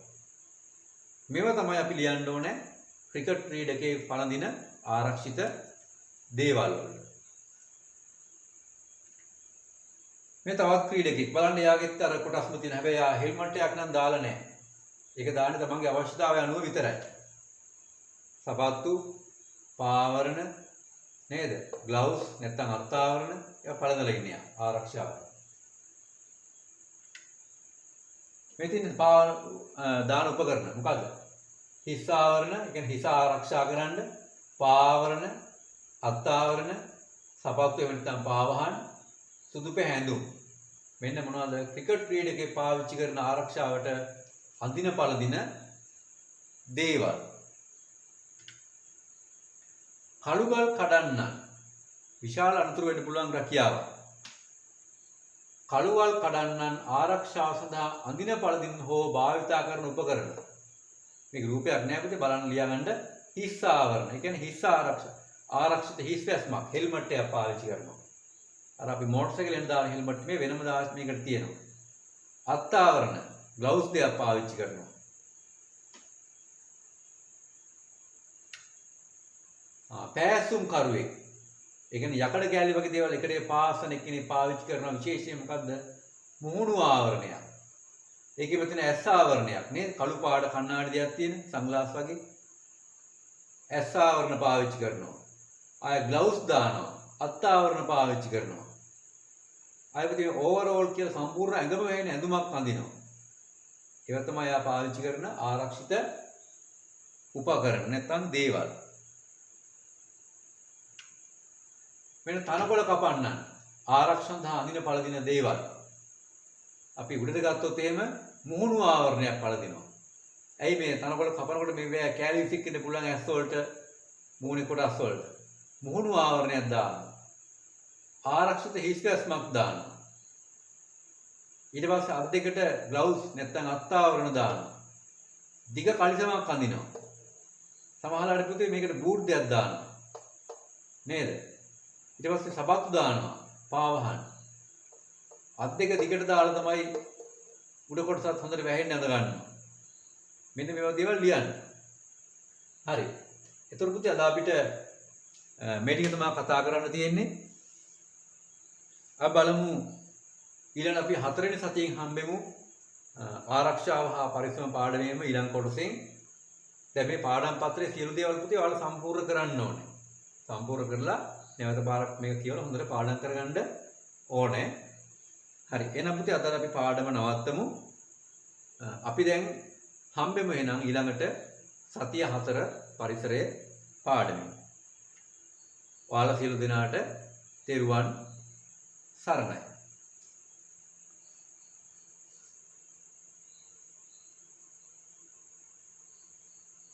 මේවා තමයි අපි ලියන්න ඕනේ ක්‍රිකට් ක්‍රීඩකයේ පළඳින ආරක්ෂිත දේවල් වලට. මේ තවත් ක්‍රීඩකෙක් බලන්න එයාගෙත් අර කොටස්ම තියෙන හැබැයි එයා හෙල්මට් එකක් නම් දාලා නැහැ. ඒක දාන්නේ තමන්ගේ අවශ්‍යතාවය අනුව විතරයි. සපත්තු, පාවරණ නේද? ග්ලව්ස් නැත්නම් අත් ආවරණ ඒවා පළඳලා ඉන්නේ ආරක්ෂාවට. මේ තියෙන දාන උපකරණ මොකද්ද? හිස් ආවරණ, ඒ කියන්නේ හිස ආරක්ෂා කරන්න, පාවරණ, අත් ආවරණ, සපත්තු එහෙම නැත්නම් පාවහන්, සුදු පැහැඳුම්. මෙන්න මොනවද? ක්‍රිකට් ක්‍රීඩකයෙක් පාවිච්චි කරන ආරක්ෂාවට අඳින පළඳින දේවල්. කළුගල් කඩන්නන් විශාල අනතුරු වෙන්න පුළුවන් රැකියාවක්. කළුගල් කඩන්නන් ආරක්ෂාව සඳහා අඳින පළඳින හෝ භාවිතා කරන උපකරණ. මේක රූපයක් නෑ පුතේ බලන්න ලියාගන්න. හිස් ආවරණ. ඒ කියන්නේ හිස් ආරක්ෂිත හිස් වැස්මක් හෙල්මට් එකක් පාවිච්චි කරනවා. අර අපි මෝටර් සයිකලෙන් දාන හෙල්මට් මේ වෙනම දාස් මේකට තියෙනවා. අත් ආවරණ ග්ලව්ස් දෙකක් පාවිච්චි කරනවා. පෑසුම් කරුවෙක්. ඒ කියන්නේ යකඩ කෑලි වගේ දේවල් එකට පාසන එක්කෙනෙක් පාවිච්චි කරන විශේෂයෙන් මොකද්ද? මුහුණු ආවරණයක්. ඒකෙම තියෙන ඇස් ආවරණයක් නේද? කළු පාට කණ්ණාඩි දෙයක් තියෙන සන්ග්ලාස් වගේ. ඇස් ආවරණ පාවිච්චි කරනවා. ආය ග්ලව්ස් දානවා. අත් ආවරණ පාවිච්චි කරනවා. ආයෙත් ඕවරෝල් කියලා සම්පූර්ණ ඇඟම වෙන ඇඳුමක් අඳිනවා. ඒක තමයි යා පාවිච්චි කරන ආරක්ෂිත උපකරණ නැත්නම් දේවල්. මෙන්න තනකොළ කපන්න ආරක්ෂණ සඳහා අඳින පළදින දේවල්. අපි උඩට ගත්තොත් එහෙම මුහුණු ආවරණයක් පළදිනවා. ඇයි මේ තනකොළ කපනකොට මේ කැලිෆික් ඉන්න පුළුවන් ඇස් වලට මුහුණේ කොටස් වලට මුහුණු ආවරණයක් දානවා. ආරක්ෂිත හිස් ගැස්මක් දානවා. ඊට පස්සේ අත් දෙකට ග්ලව්ස් නැත්නම් අත්ආවරණ දානවා. දිග කලිසමක් අඳිනවා. සමහරවිට පුතේ මේකට බූට් දෙයක් දානවා. නේද? ඊට පස්සේ සබත්තු දානවා. පාවහන්. අත් දෙක දිගට දාලා තමයි උඩ කොටසත් හොඳට වැහෙන්න අඳ ගන්නවා. මෙන්න මේවා දේවල් ලියන්න. හරි. ඒතර පුතේ අද අපිට මේ ටික තමයි කතා කරන්න තියෙන්නේ. අපි බලමු ඊළඟ අපි 4 වෙනි සතියෙන් හම්බෙමු ආරක්ෂාව හා පරිස්සම පාඩමේම ඊළඟ කොටසෙන්. දැන් මේ පාඩම් පත්‍රයේ සියලු දේවල් පුතේ ඔයාලා සම්පූර්ණ කරන්න ඕනේ. සම්පූර්ණ කරලා නැවත පාරක් මේක කියලා හොඳට පාඩම් කරගන්න ඕනේ. හරි. එහෙනම් පුතේ අද අපි පාඩම නවත්තමු. අපි දැන් හම්බෙමු එහෙනම් ඊළඟට සතිය 4 පරිසරයේ පාඩමෙන්. ඔයාලා සියලු දෙනාට තෙරුවන් සරණයි.